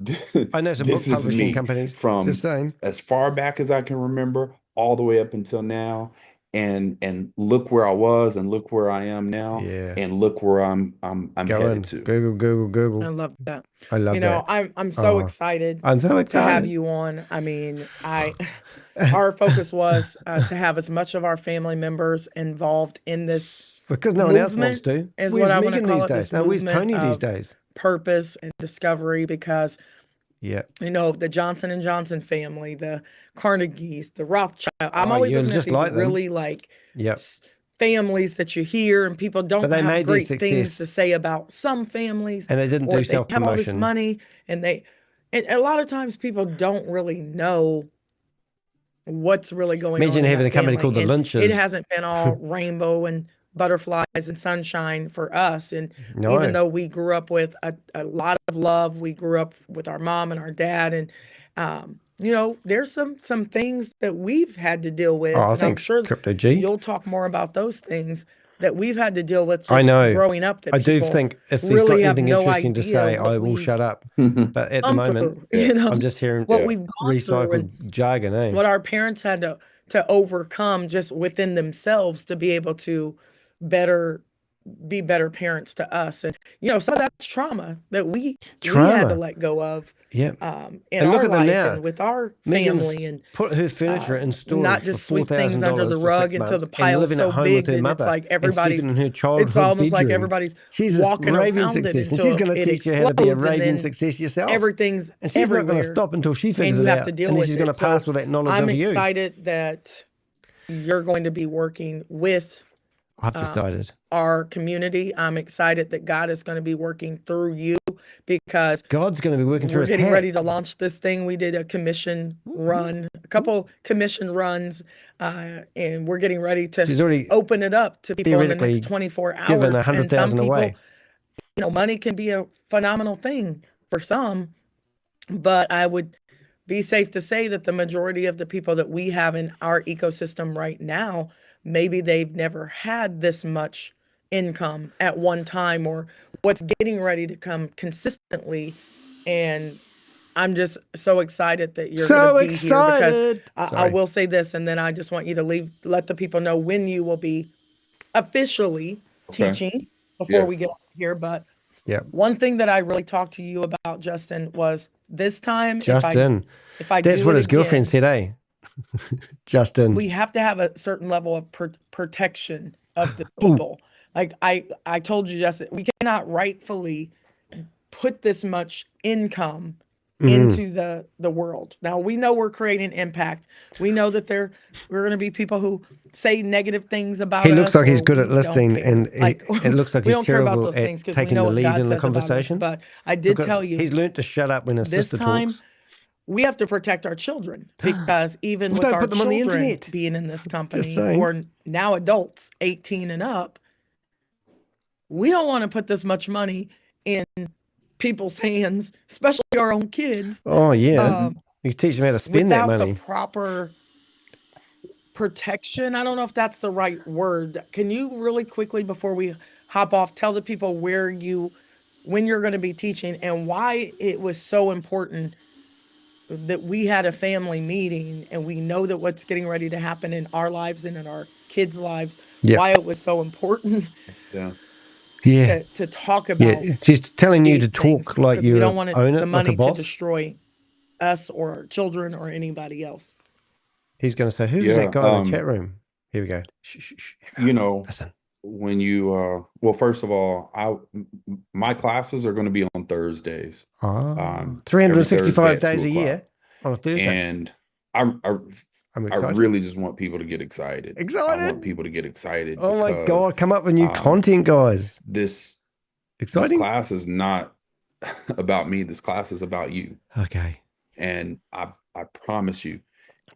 S2: I know some
S3: this
S2: book
S3: is
S2: publishing
S3: me
S2: companies.
S3: from
S2: Just saying.
S3: as far back as I can remember, all the way up until now. And look where I was and look where I am now.
S2: Yeah.
S3: And look where I'm headed to.
S2: Google.
S1: I love that.
S2: I love
S1: You know,
S2: that.
S1: I'm so excited
S2: I'm so
S1: to have
S2: excited.
S1: you on. I mean, our focus was to have as much of our family members involved in this
S2: Because no one else wants
S1: movement,
S2: to.
S1: is
S2: Where's
S1: what I want to
S2: Megan
S1: call
S2: these
S1: it,
S2: days?
S1: this
S2: No, where's
S1: movement
S2: Tony these
S1: of
S2: days?
S1: purpose and discovery, because
S2: Yeah.
S1: you know, the Johnson and Johnson family, the Carnegies, the Rothschild. I'm always
S2: you're
S1: looking at
S2: just
S1: these
S2: like them.
S1: really like
S2: Yep.
S1: families that you hear, and people don't
S2: they
S1: have
S2: made their
S1: great things to
S2: success.
S1: say about some families,
S2: And they didn't
S1: or
S2: do
S1: they have all this
S2: self-promotion.
S1: money, and a lot of times people don't really know what's really going on
S2: Imagine
S1: in
S2: having
S1: that
S2: a company
S1: family.
S2: called the
S1: And it
S2: Lynches.
S1: hasn't been all rainbow and butterflies and sunshine for us. And even
S2: No.
S1: though we grew up with a lot of love, we grew up with our mom and our dad, and you know, there's some things that we've had to deal with,
S2: Oh,
S1: and I'm
S2: thanks,
S1: sure
S2: Crypto G.
S1: you'll talk more about those things that we've had to deal with
S2: I
S1: just
S2: know.
S1: growing up, that
S2: I do
S1: people
S2: think if he's
S1: really
S2: got
S1: have
S2: anything
S1: no
S2: interesting to
S1: idea
S2: say, I
S1: what
S2: will
S1: we've
S2: shut up. But at the
S1: come
S2: moment,
S1: through,
S3: Yeah.
S1: you know,
S2: I'm just hearing
S1: what
S3: Yeah.
S1: we've gone through, and
S2: recycled jargon, eh?
S1: what our parents had to overcome just within themselves to be able to better be better parents to us. And you know, some of that's trauma that we had to
S2: Trauma.
S1: let go of
S2: Yeah.
S1: in
S2: And look
S1: our
S2: at them
S1: life
S2: now.
S1: and with our
S2: Megan's
S1: family, and
S2: put her furniture in
S1: not
S2: storage for
S1: just sweep things under
S2: $4,000
S1: the
S2: for 6
S1: rug until the
S2: months and
S1: pile is
S2: living at
S1: so
S2: home with
S1: big
S2: her
S1: that it's
S2: mother
S1: like
S2: and sleeping in her
S1: it's
S2: childhood
S1: almost like
S2: bedroom.
S1: everybody's
S2: She's a
S1: walking
S2: raving
S1: around it
S2: success, and she's
S1: until
S2: going to
S1: it
S2: teach you how to be a
S1: explodes, and
S2: raving
S1: then
S2: success yourself.
S1: everything's
S2: And she's not going to
S1: everywhere
S2: stop until she
S1: and
S2: figures
S1: you
S2: it
S1: have
S2: out.
S1: to deal
S2: And then
S1: with
S2: she's going to
S1: it.
S2: pass
S1: So
S2: with that knowledge
S1: I'm
S2: onto you.
S1: excited that you're going to be working with
S2: I've decided.
S1: our community. I'm excited that God is going to be working through you, because
S2: God's going to be working through
S1: we're
S2: his
S1: getting
S2: hat.
S1: ready to launch this thing. We did a commission run, a couple commission runs, and we're getting ready
S2: She's
S1: to
S2: already
S1: open it up to people in the next
S2: theoretically
S1: 24
S2: given
S1: hours. And some
S2: 100,000
S1: people,
S2: away.
S1: you know, money can be a phenomenal thing for some, but I would be safe to say that the majority of the people that we have in our ecosystem right now, maybe they've never had this much income at one time, or what's getting ready to come consistently. And I'm just so excited that you're going to
S2: So
S1: be here, because
S2: excited.
S1: I
S2: Sorry.
S1: will say this, and then I just want you to let the people know when you will be officially
S3: Okay.
S1: teaching before
S3: Yeah.
S1: we get here. But
S2: Yeah.
S1: one thing that I really talked to you about, Justin, was this time,
S2: Justin.
S1: if I
S2: That's
S1: do
S2: what
S1: it
S2: his girlfriend
S1: again,
S2: said, eh? Justin.
S1: we have to have a certain level of protection of the
S2: Ooh.
S1: people. Like I told you, Justin, we cannot rightfully put this much income into the world. Now we know we're creating impact. We know that we're going to be people who say negative things about
S2: He looks
S1: us,
S2: like
S1: or
S2: he's good
S1: we
S2: at
S1: don't
S2: listening,
S1: care.
S2: and
S1: Like
S2: it looks like
S1: we
S2: he's
S1: don't care about
S2: terrible
S1: those
S2: at
S1: things, because we
S2: taking
S1: know
S2: the
S1: what
S2: lead
S1: God
S2: in the
S1: says about us.
S2: conversation.
S1: But I did
S2: Because
S1: tell you,
S2: he's learnt to shut up when his
S1: this
S2: sister
S1: time
S2: talks.
S1: we have to protect our children, because even
S2: Well,
S1: with
S2: don't
S1: our
S2: put them on the
S1: children
S2: internet.
S1: being in this
S2: Just
S1: company, who
S2: saying.
S1: are now adults 18 and up, we don't want to put this much money in people's hands, especially our own kids,
S2: Oh, yeah. You teach them how to spend that
S1: without the
S2: money.
S1: proper protection. I don't know if that's the right word. Can you really quickly, before we hop off, tell the people when you're going to be teaching, and why it was so important that we had a family meeting, and we know that what's getting ready to happen in our lives and in our kids' lives,
S2: Yeah.
S1: why it was so important
S3: Yeah.
S2: Yeah.
S1: to talk
S2: Yeah.
S1: about
S2: She's telling you
S1: these
S2: to
S1: things,
S2: talk like
S1: because we don't
S2: you
S1: want
S2: own
S1: the
S2: it, like a
S1: money to
S2: boss.
S1: destroy us or our children or anybody else.
S2: He's going to say, who's that
S3: Yeah.
S2: guy in the chat room? Here we go. Shh, shh, shh.
S3: You know,
S2: Listen.
S3: when you well, first of all, my classes are going to be on Thursdays.
S2: Ah,
S3: Every Thursday
S2: 365
S3: at
S2: days
S3: 2
S2: a year
S3: o'clock.
S2: on a Thursday.
S3: And I'm
S2: I'm
S3: I
S2: excited.
S3: really just want people to get excited. I
S2: Excited?
S3: want people to get excited
S2: Oh my
S3: because
S2: God, come up with new content, guys.
S3: this
S2: Exciting?
S3: class is not about me. This class is about you.
S2: Okay.
S3: And I promise you,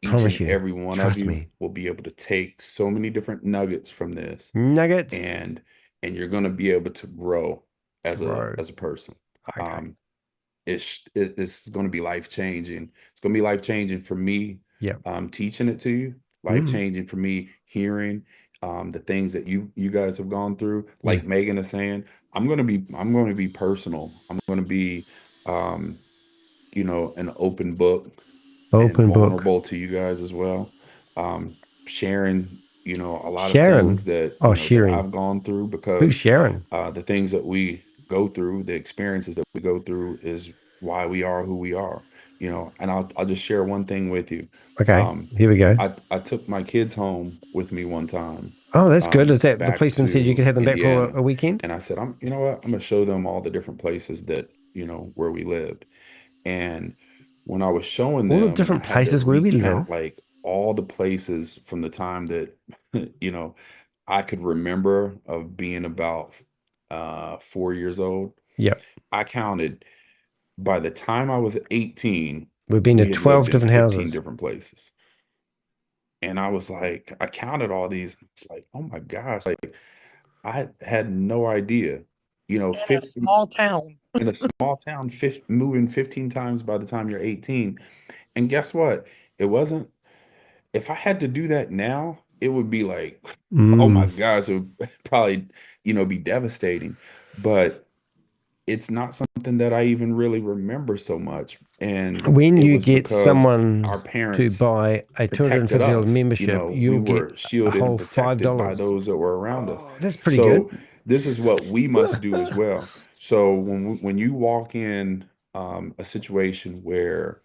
S3: each
S2: Promise
S3: and
S2: you.
S3: every one
S2: Trust
S3: of you
S2: me.
S3: will be able to take so many different nuggets from this,
S2: Nuggets.
S3: and you're going to be able to grow as
S2: Grow.
S3: a person.
S2: Okay.
S3: It's going to be life changing. It's going to be life changing for me.
S2: Yeah.
S3: Teaching it to you, life changing for me, hearing the things that you guys have gone through. Like Megan is saying, I'm going to be personal. I'm going to be you know, an open book and
S2: Open book.
S3: vulnerable to you guys as well. Sharing, you know, a lot of
S2: Sharon.
S3: things that,
S2: Oh,
S3: you know, that
S2: sharing.
S3: I've gone through,
S2: Who's
S3: because
S2: Sharon?
S3: the things that we go through, the experiences that we go through is why we are who we are, you know. And I'll just share one thing with you.
S2: Okay. Here we go.
S3: I took my kids home with me one time.
S2: Oh, that's good. Is that the
S3: Back
S2: policeman said you
S3: to
S2: could have them back for
S3: Indiana.
S2: a weekend?
S3: And I said, you know what? I'm going to show them all the different places that, you know, where we lived. And when I was showing
S2: All the
S3: them, and I
S2: different
S3: had to
S2: places where we
S3: recount
S2: live.
S3: like all the places from the time that, you know, I could remember of being about 4 years old.
S2: Yep.
S3: I counted by the time I was 18,
S2: We've been to
S3: we had lived
S2: 12
S3: in
S2: different
S3: 15
S2: houses.
S3: different places. And I was like, I counted all these. It's like, oh my gosh, like I had no idea,
S1: In a
S3: 50
S1: small town.
S3: in a small town, moving 15 times by the time you're 18. And guess what? It wasn't, if I had to do that now, it would be like, oh my gosh, it would probably, be devastating. But it's not something that I even really remember so much. And
S2: When
S3: it
S2: you
S3: was
S2: get
S3: because
S2: someone
S3: our
S2: to
S3: parents
S2: buy a
S3: protected
S2: $250
S3: us.
S2: membership,
S3: We
S2: you'll get
S3: were
S2: a
S3: shielded and
S2: whole
S3: protected by
S2: $5.
S3: those that were around us.
S2: Oh, that's pretty
S3: So
S2: good.
S3: this is what we must do as well. So when you walk in a situation where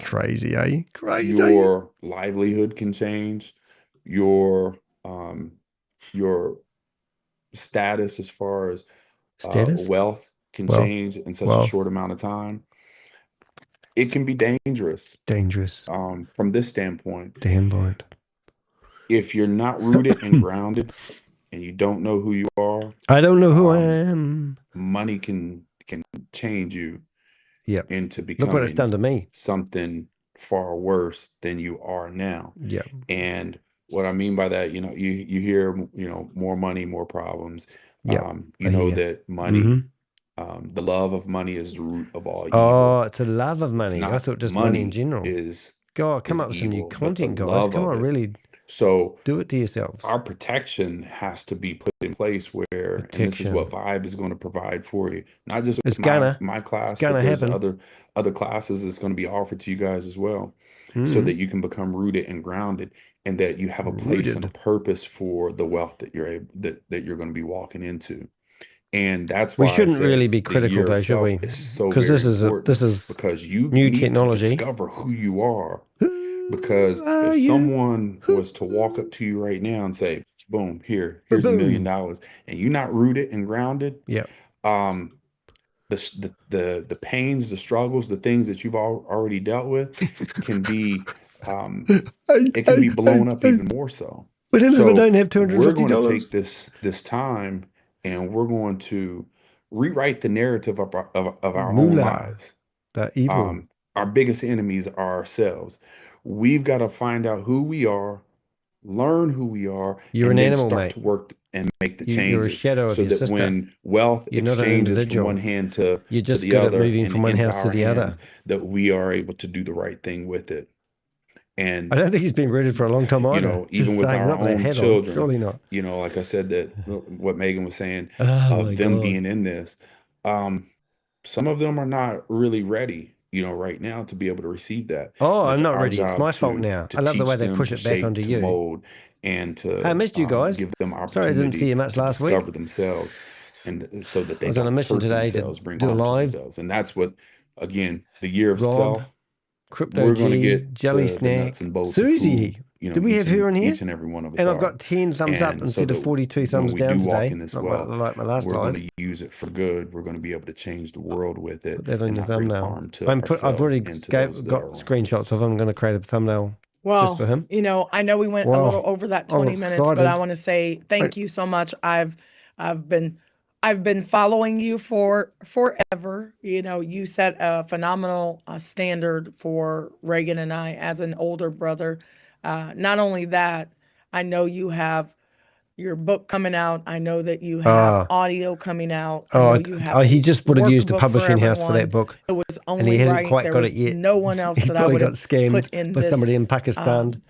S2: Crazy, eh? Crazy.
S3: your livelihood can change, your um, your status as far as
S2: Status?
S3: wealth can
S2: Well,
S3: change in such a short amount of time, it can be dangerous.
S2: dangerous.
S3: From this standpoint,
S2: Damn point.
S3: if you're not rooted and grounded and you don't know who you are,
S2: I don't know who I am.
S3: money can change you
S2: Yep.
S3: into
S2: Look what it's
S3: becoming
S2: done to me.
S3: something far worse than you are now.
S2: Yep.
S3: And what I mean by that, you hear, more money, more problems.
S2: Yep.
S3: You know that money, the love of money is the root of all evil.
S2: Oh, it's a love of
S3: It's
S2: money. I
S3: not
S2: thought just money in
S3: money
S2: general.
S3: is
S2: God, come
S3: is
S2: up with some new
S3: evil, but the
S2: content, guys.
S3: love
S2: Come
S3: of
S2: on,
S3: it.
S2: really
S3: So
S2: do it to yourselves.
S3: our protection has to be put in place where, and this is what VYB is going to provide for you, not just
S2: It's
S3: with
S2: gonna.
S3: my
S2: It's
S3: class,
S2: gonna
S3: but there's
S2: happen.
S3: other classes that's going to be offered to you guys as well, so that you can become rooted and grounded, and that you have a place and a
S2: Rooted.
S3: purpose for the wealth that you're able that you're going to be walking into. And that's
S2: We
S3: why I
S2: shouldn't really
S3: said
S2: be
S3: the
S2: critical
S3: year of
S2: though, should
S3: self
S2: we?
S3: is so
S2: Because
S3: very
S2: this
S3: important,
S2: is
S3: because you
S2: new
S3: need to
S2: technology.
S3: discover who you are.
S2: Who
S3: Because
S2: are
S3: if
S2: you?
S3: someone was to walk up to you right now and say, boom, here's $1
S2: Boom.
S3: million, and you're not rooted and grounded,
S2: Yep.
S3: um, the pains, the struggles, the things that you've already dealt with can be, it can be blown up even more so.
S2: But if I
S3: So
S2: don't have
S3: we're going to
S2: $250,
S3: take this time, and we're going to rewrite the narrative of our own
S2: moolah,
S3: lives.
S2: the evil.
S3: Our biggest enemies are ourselves. We've got to find out who we are, learn who we are,
S2: You're
S3: and
S2: an
S3: then
S2: animal,
S3: start
S2: mate.
S3: to work and make the
S2: You're a
S3: changes,
S2: shadow of
S3: so
S2: your
S3: that
S2: sister.
S3: when wealth
S2: You're not an
S3: exchanges from
S2: individual.
S3: one hand to
S2: You're just
S3: the
S2: good at
S3: other
S2: moving
S3: and
S2: from one
S3: into
S2: house to
S3: our
S2: the other.
S3: hands, that we are able to do the right thing with it.
S2: I
S3: And
S2: don't think he's been rooted for a long time either.
S3: even
S2: Just
S3: with
S2: saying,
S3: our
S2: not with that
S3: own
S2: head on.
S3: children,
S2: Surely not.
S3: like I said, that what Megan was saying,
S2: Oh my
S3: of them
S2: God.
S3: being in this, some of them are not really ready, right now, to be able to receive that.
S2: Oh,
S3: And
S2: I'm
S3: it's
S2: not
S3: our
S2: ready. It's
S3: job
S2: my fault now.
S3: to
S2: I love the way
S3: teach
S2: they
S3: them,
S2: push
S3: to
S2: it back
S3: shape,
S2: onto
S3: to
S2: you.
S3: mold, and
S2: Hey, I
S3: to
S2: missed you guys.
S3: give them
S2: Sorry I didn't see
S3: opportunity
S2: you much
S3: to
S2: last week.
S3: discover themselves, and so that
S2: I
S3: they
S2: was on a
S3: don't
S2: mission
S3: hurt
S2: today
S3: themselves,
S2: to
S3: bring
S2: do a
S3: harm to
S2: live.
S3: themselves. And that's what, again, the year of
S2: Rob,
S3: self,
S2: Crypto
S3: we're going to
S2: G,
S3: get
S2: Jelly
S3: to the nuts
S2: Snack,
S3: and bolts of who,
S2: Susie. Did we have her in here?
S3: each and every one of us
S2: And I've
S3: are.
S2: got 10 thumbs up
S3: And so
S2: instead of
S3: that
S2: 42
S3: when
S2: thumbs
S3: we
S2: down
S3: do walk
S2: today.
S3: in this
S2: Not
S3: wealth,
S2: like my last
S3: we're going
S2: live.
S3: to use it for good. We're going to be able to change the world with it,
S2: Put that on
S3: and
S2: your
S3: not bring
S2: thumbnail.
S3: harm to
S2: I've
S3: ourselves
S2: already
S3: and to those that
S2: got
S3: are around
S2: screenshots
S3: us.
S2: of him. I'm going to create a thumbnail just
S1: Well,
S2: for him.
S1: I know we went a
S2: Wow.
S1: little over that
S2: I'm
S1: 20 minutes, but I
S2: excited.
S1: want to say thank you so much. I've been following you for forever. You set a phenomenal standard for Reagan and I as an older brother. Not only that, I know you have your book coming out. I know that you have audio coming out. I know you have
S2: He
S1: a
S2: just would have used a
S1: workbook for
S2: publishing house for that
S1: everyone.
S2: book.
S1: It was
S2: And he
S1: only
S2: hasn't
S1: right.
S2: quite
S1: There
S2: got
S1: was
S2: it yet.
S1: no one else
S2: He
S1: that I
S2: probably
S1: would
S2: got
S1: have
S2: scammed
S1: put in
S2: by
S1: this
S2: somebody in Pakistan.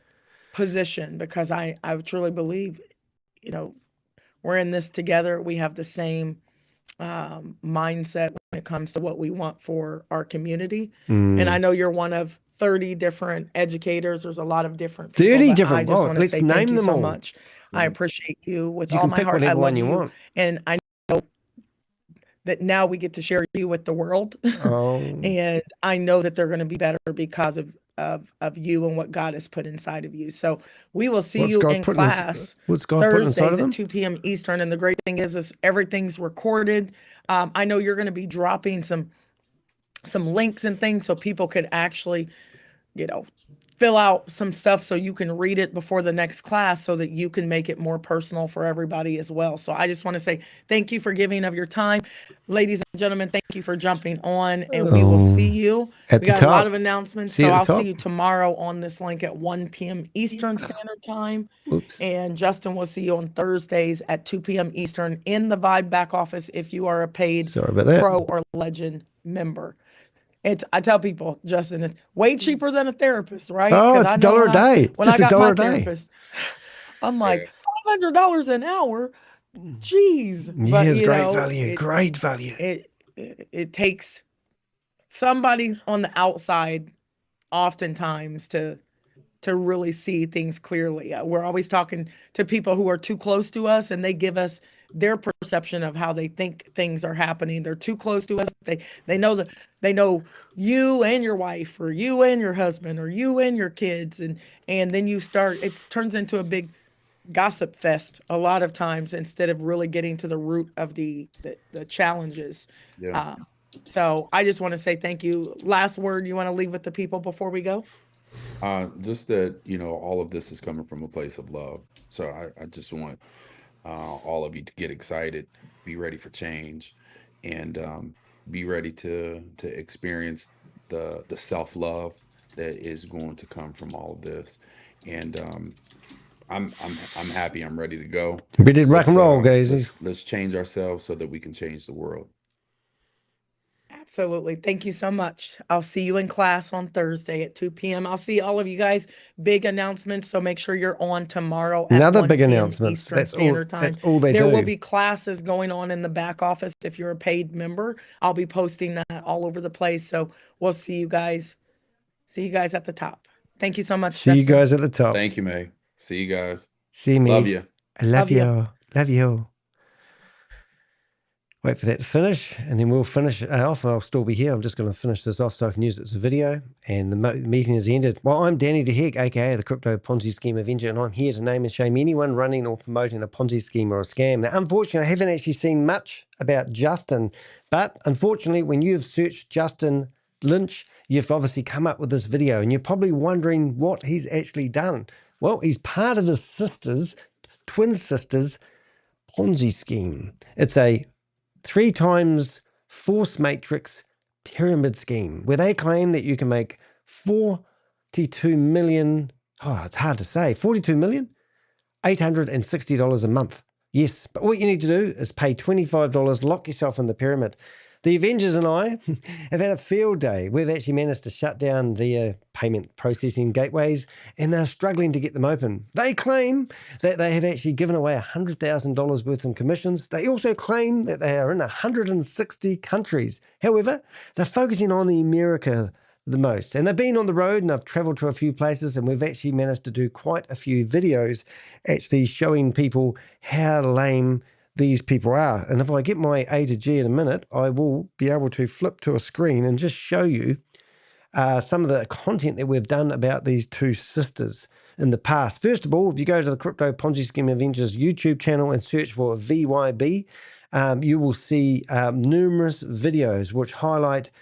S1: position, because I truly believe, we're in this together. We have the same mindset when it comes to what we want for our community. And I know you're one of 30 different educators. There's a lot of different people,
S2: 30
S1: but I
S2: different.
S1: just
S2: Oh,
S1: want to
S2: let's
S1: say thank
S2: name
S1: you
S2: them
S1: so
S2: all.
S1: much. I appreciate you with
S2: You
S1: all
S2: can
S1: my
S2: pick
S1: heart. I
S2: whatever one
S1: love
S2: you
S1: you.
S2: want.
S1: And I know that now we get to share you with the world.
S2: Oh,
S1: And I know that they're going to be better because of you and what God has put inside of you. So we will see you in class
S2: what's God putting inside
S1: Thursdays
S2: of
S1: at
S2: them?
S1: 2 p.m. Eastern. And the great thing is everything's recorded. I know you're going to be dropping some links and things so people could actually, you know, fill out some stuff so you can read it before the next class so that you can make it more personal for everybody as well. So I just want to say thank you for giving of your time. Ladies and gentlemen, thank you for jumping on, and we will see you.
S2: At
S1: We
S2: the
S1: got a lot
S2: top.
S1: of announcements,
S2: See
S1: so
S2: you at
S1: I'll
S2: the
S1: see
S2: top.
S1: you tomorrow on this link at 1 p.m. Eastern Standard Time.
S2: Oops.
S1: And Justin will see you on Thursdays at 2 p.m. Eastern in the VYB back office if you are a paid
S2: Sorry about that.
S1: Pro or Legend member. I tell people, Justin, it's way cheaper than a therapist, right?
S2: Oh,
S1: Because
S2: it's
S1: I
S2: a
S1: know
S2: dollar a day.
S1: when I
S2: Just a
S1: got
S2: dollar
S1: my
S2: a day.
S1: therapist, I'm
S3: Yeah.
S1: like $500 an hour. Jeez.
S2: Yeah,
S1: But
S2: it's
S1: you
S2: great
S1: know,
S2: value. Great value.
S1: it takes somebody on the outside oftentimes to really see things clearly. We're always talking to people who are too close to us, and they give us their perception of how they think things are happening. They're too close to us. They know that they know you and your wife, or you and your husband, or you and your kids, and then you start. It turns into a big gossip fest a lot of times instead of really getting to the root of the challenges.
S3: Yeah.
S1: So I just want to say thank you. Last word you want to leave with the people before we go?
S3: Just that, all of this is coming from a place of love. So I just want all of you to get excited, be ready for change, and be ready to experience the self-love that is going to come from all of this. And I'm happy. I'm ready to go.
S2: We did rock and roll, guys.
S3: Let's change ourselves so that we can change the world.
S1: Absolutely. Thank you so much. I'll see you in class on Thursday at 2 p.m. I'll see all of you guys. Big announcements, so make sure you're on tomorrow at
S2: Another
S1: 1
S2: big
S1: p.m.
S2: announcements.
S1: Eastern Standard Time.
S2: That's all they
S1: There
S2: do.
S1: will be classes going on in the back office if you're a paid member. I'll be posting that all over the place. So we'll see you guys. See you guys at the top. Thank you so much,
S2: See you
S1: Justin.
S2: guys at the top.
S3: Thank you, May. See you guys.
S2: See me.
S3: Love you.
S2: I love
S1: Love ya.
S2: you. Love you. Wait for that to finish, and then we'll finish off. I'll still be here. I'm just going to finish this off so I can use it as a video. And the meeting has ended. Well, I'm Danny DeHeck, aka the Crypto Ponzi Scheme Avenger, and I'm here to name and shame anyone running or promoting a Ponzi scheme or a scam. Now, unfortunately, I haven't actually seen much about Justin, but unfortunately, when you've searched Justin Lynch, you've obviously come up with this video, and you're probably wondering what he's actually done. Well, he's part of his twin sister's Ponzi scheme. It's a 3 times force matrix pyramid scheme where they claim that you can make 42 million. Oh, it's hard to say. $42,860 a month. Yes, but what you need to do is pay $25, lock yourself in the pyramid. The Avengers and I have had a field day. We've actually managed to shut down their payment processing gateways, and they're struggling to get them open. They claim that they have actually given away $100,000 worth in commissions. They also claim that they are in 160 countries. However, they're focusing on the America the most. And they've been on the road, and I've traveled to a few places, and we've actually managed to do quite a few videos actually showing people how lame these people are. And if I get my A to G in a minute, I will be able to flip to a screen and just show you some of the content that we've done about these two sisters in the past. First of all, if you go to the Crypto Ponzi Scheme Avengers YouTube channel and search for VYB, you will see numerous videos which highlight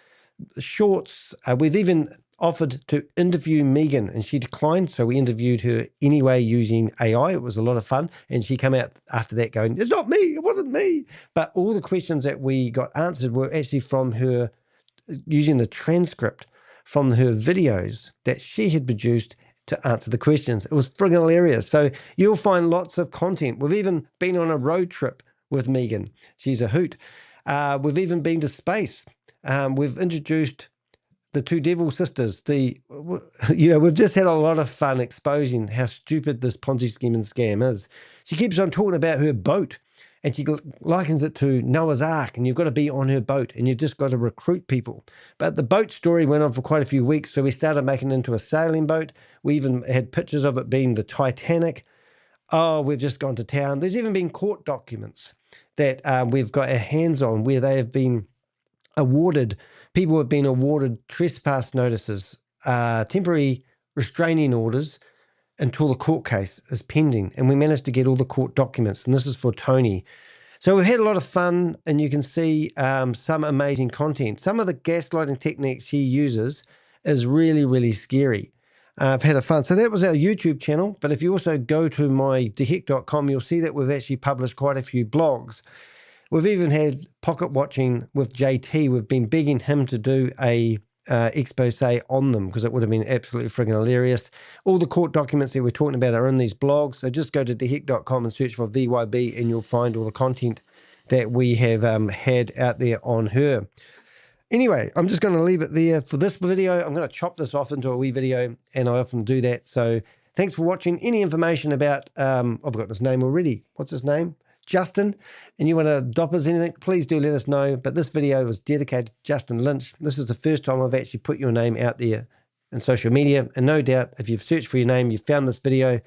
S2: shorts. We've even offered to interview Megan, and she declined, so we interviewed her anyway using AI. It was a lot of fun, and she came out after that going, "It's not me, it wasn't me." But all the questions that we got answered were actually from her, using the transcript from her videos that she had produced to answer the questions. It was friggin' hilarious. So you'll find lots of content. We've even been on a road trip with Megan. She's a hoot. We've even been to space. We've introduced the two devil sisters. We've just had a lot of fun exposing how stupid this Ponzi scheme and scam is. She keeps on talking about her boat, and she likens it to Noah's Ark, and you've got to be on her boat, and you've just got to recruit people. But the boat story went on for quite a few weeks, so we started making it into a sailing boat. We even had pictures of it being the Titanic. Oh, we've just gone to town. There's even been court documents that we've got our hands on where they have been people have been awarded trespass notices, temporary restraining orders until the court case is pending. And we managed to get all the court documents. And this is for Tony. So we've had a lot of fun, and you can see some amazing content. Some of the gaslighting techniques she uses is really, really scary. I've had a fun. So that was our YouTube channel. But if you also go to my deheck.com, you'll see that we've actually published quite a few blogs. We've even had Pocket Watching with JT. We've been begging him to do a expose on them because it would have been absolutely friggin' hilarious. All the court documents that we're talking about are in these blogs. So just go to deheck.com and search for VYB and you'll find all the content that we have had out there on her. Anyway, I'm just going to leave it there for this video. I'm going to chop this off into a wee video, and I often do that. So thanks for watching. Any information about, I've got his name already. What's his name? Justin. And you want to dop us anything, please do let us know. But this video was dedicated to Justin Lynch. This is the first time I've actually put your name out there in social media. And no doubt, if you've searched for your name, you've found this video,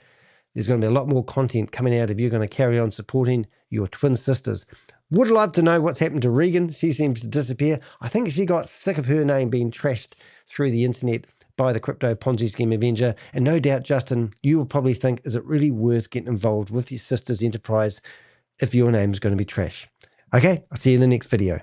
S2: there's going to be a lot more content coming out if you're going to carry on supporting your twin sisters. Would love to know what's happened to Regan. She seems to disappear. I think she got sick of her name being trashed through the internet by the Crypto Ponzi Scheme Avenger. And no doubt, Justin, you will probably think, is it really worth getting involved with your sister's enterprise if your name is going to be trash? Okay, I'll see you in the next video.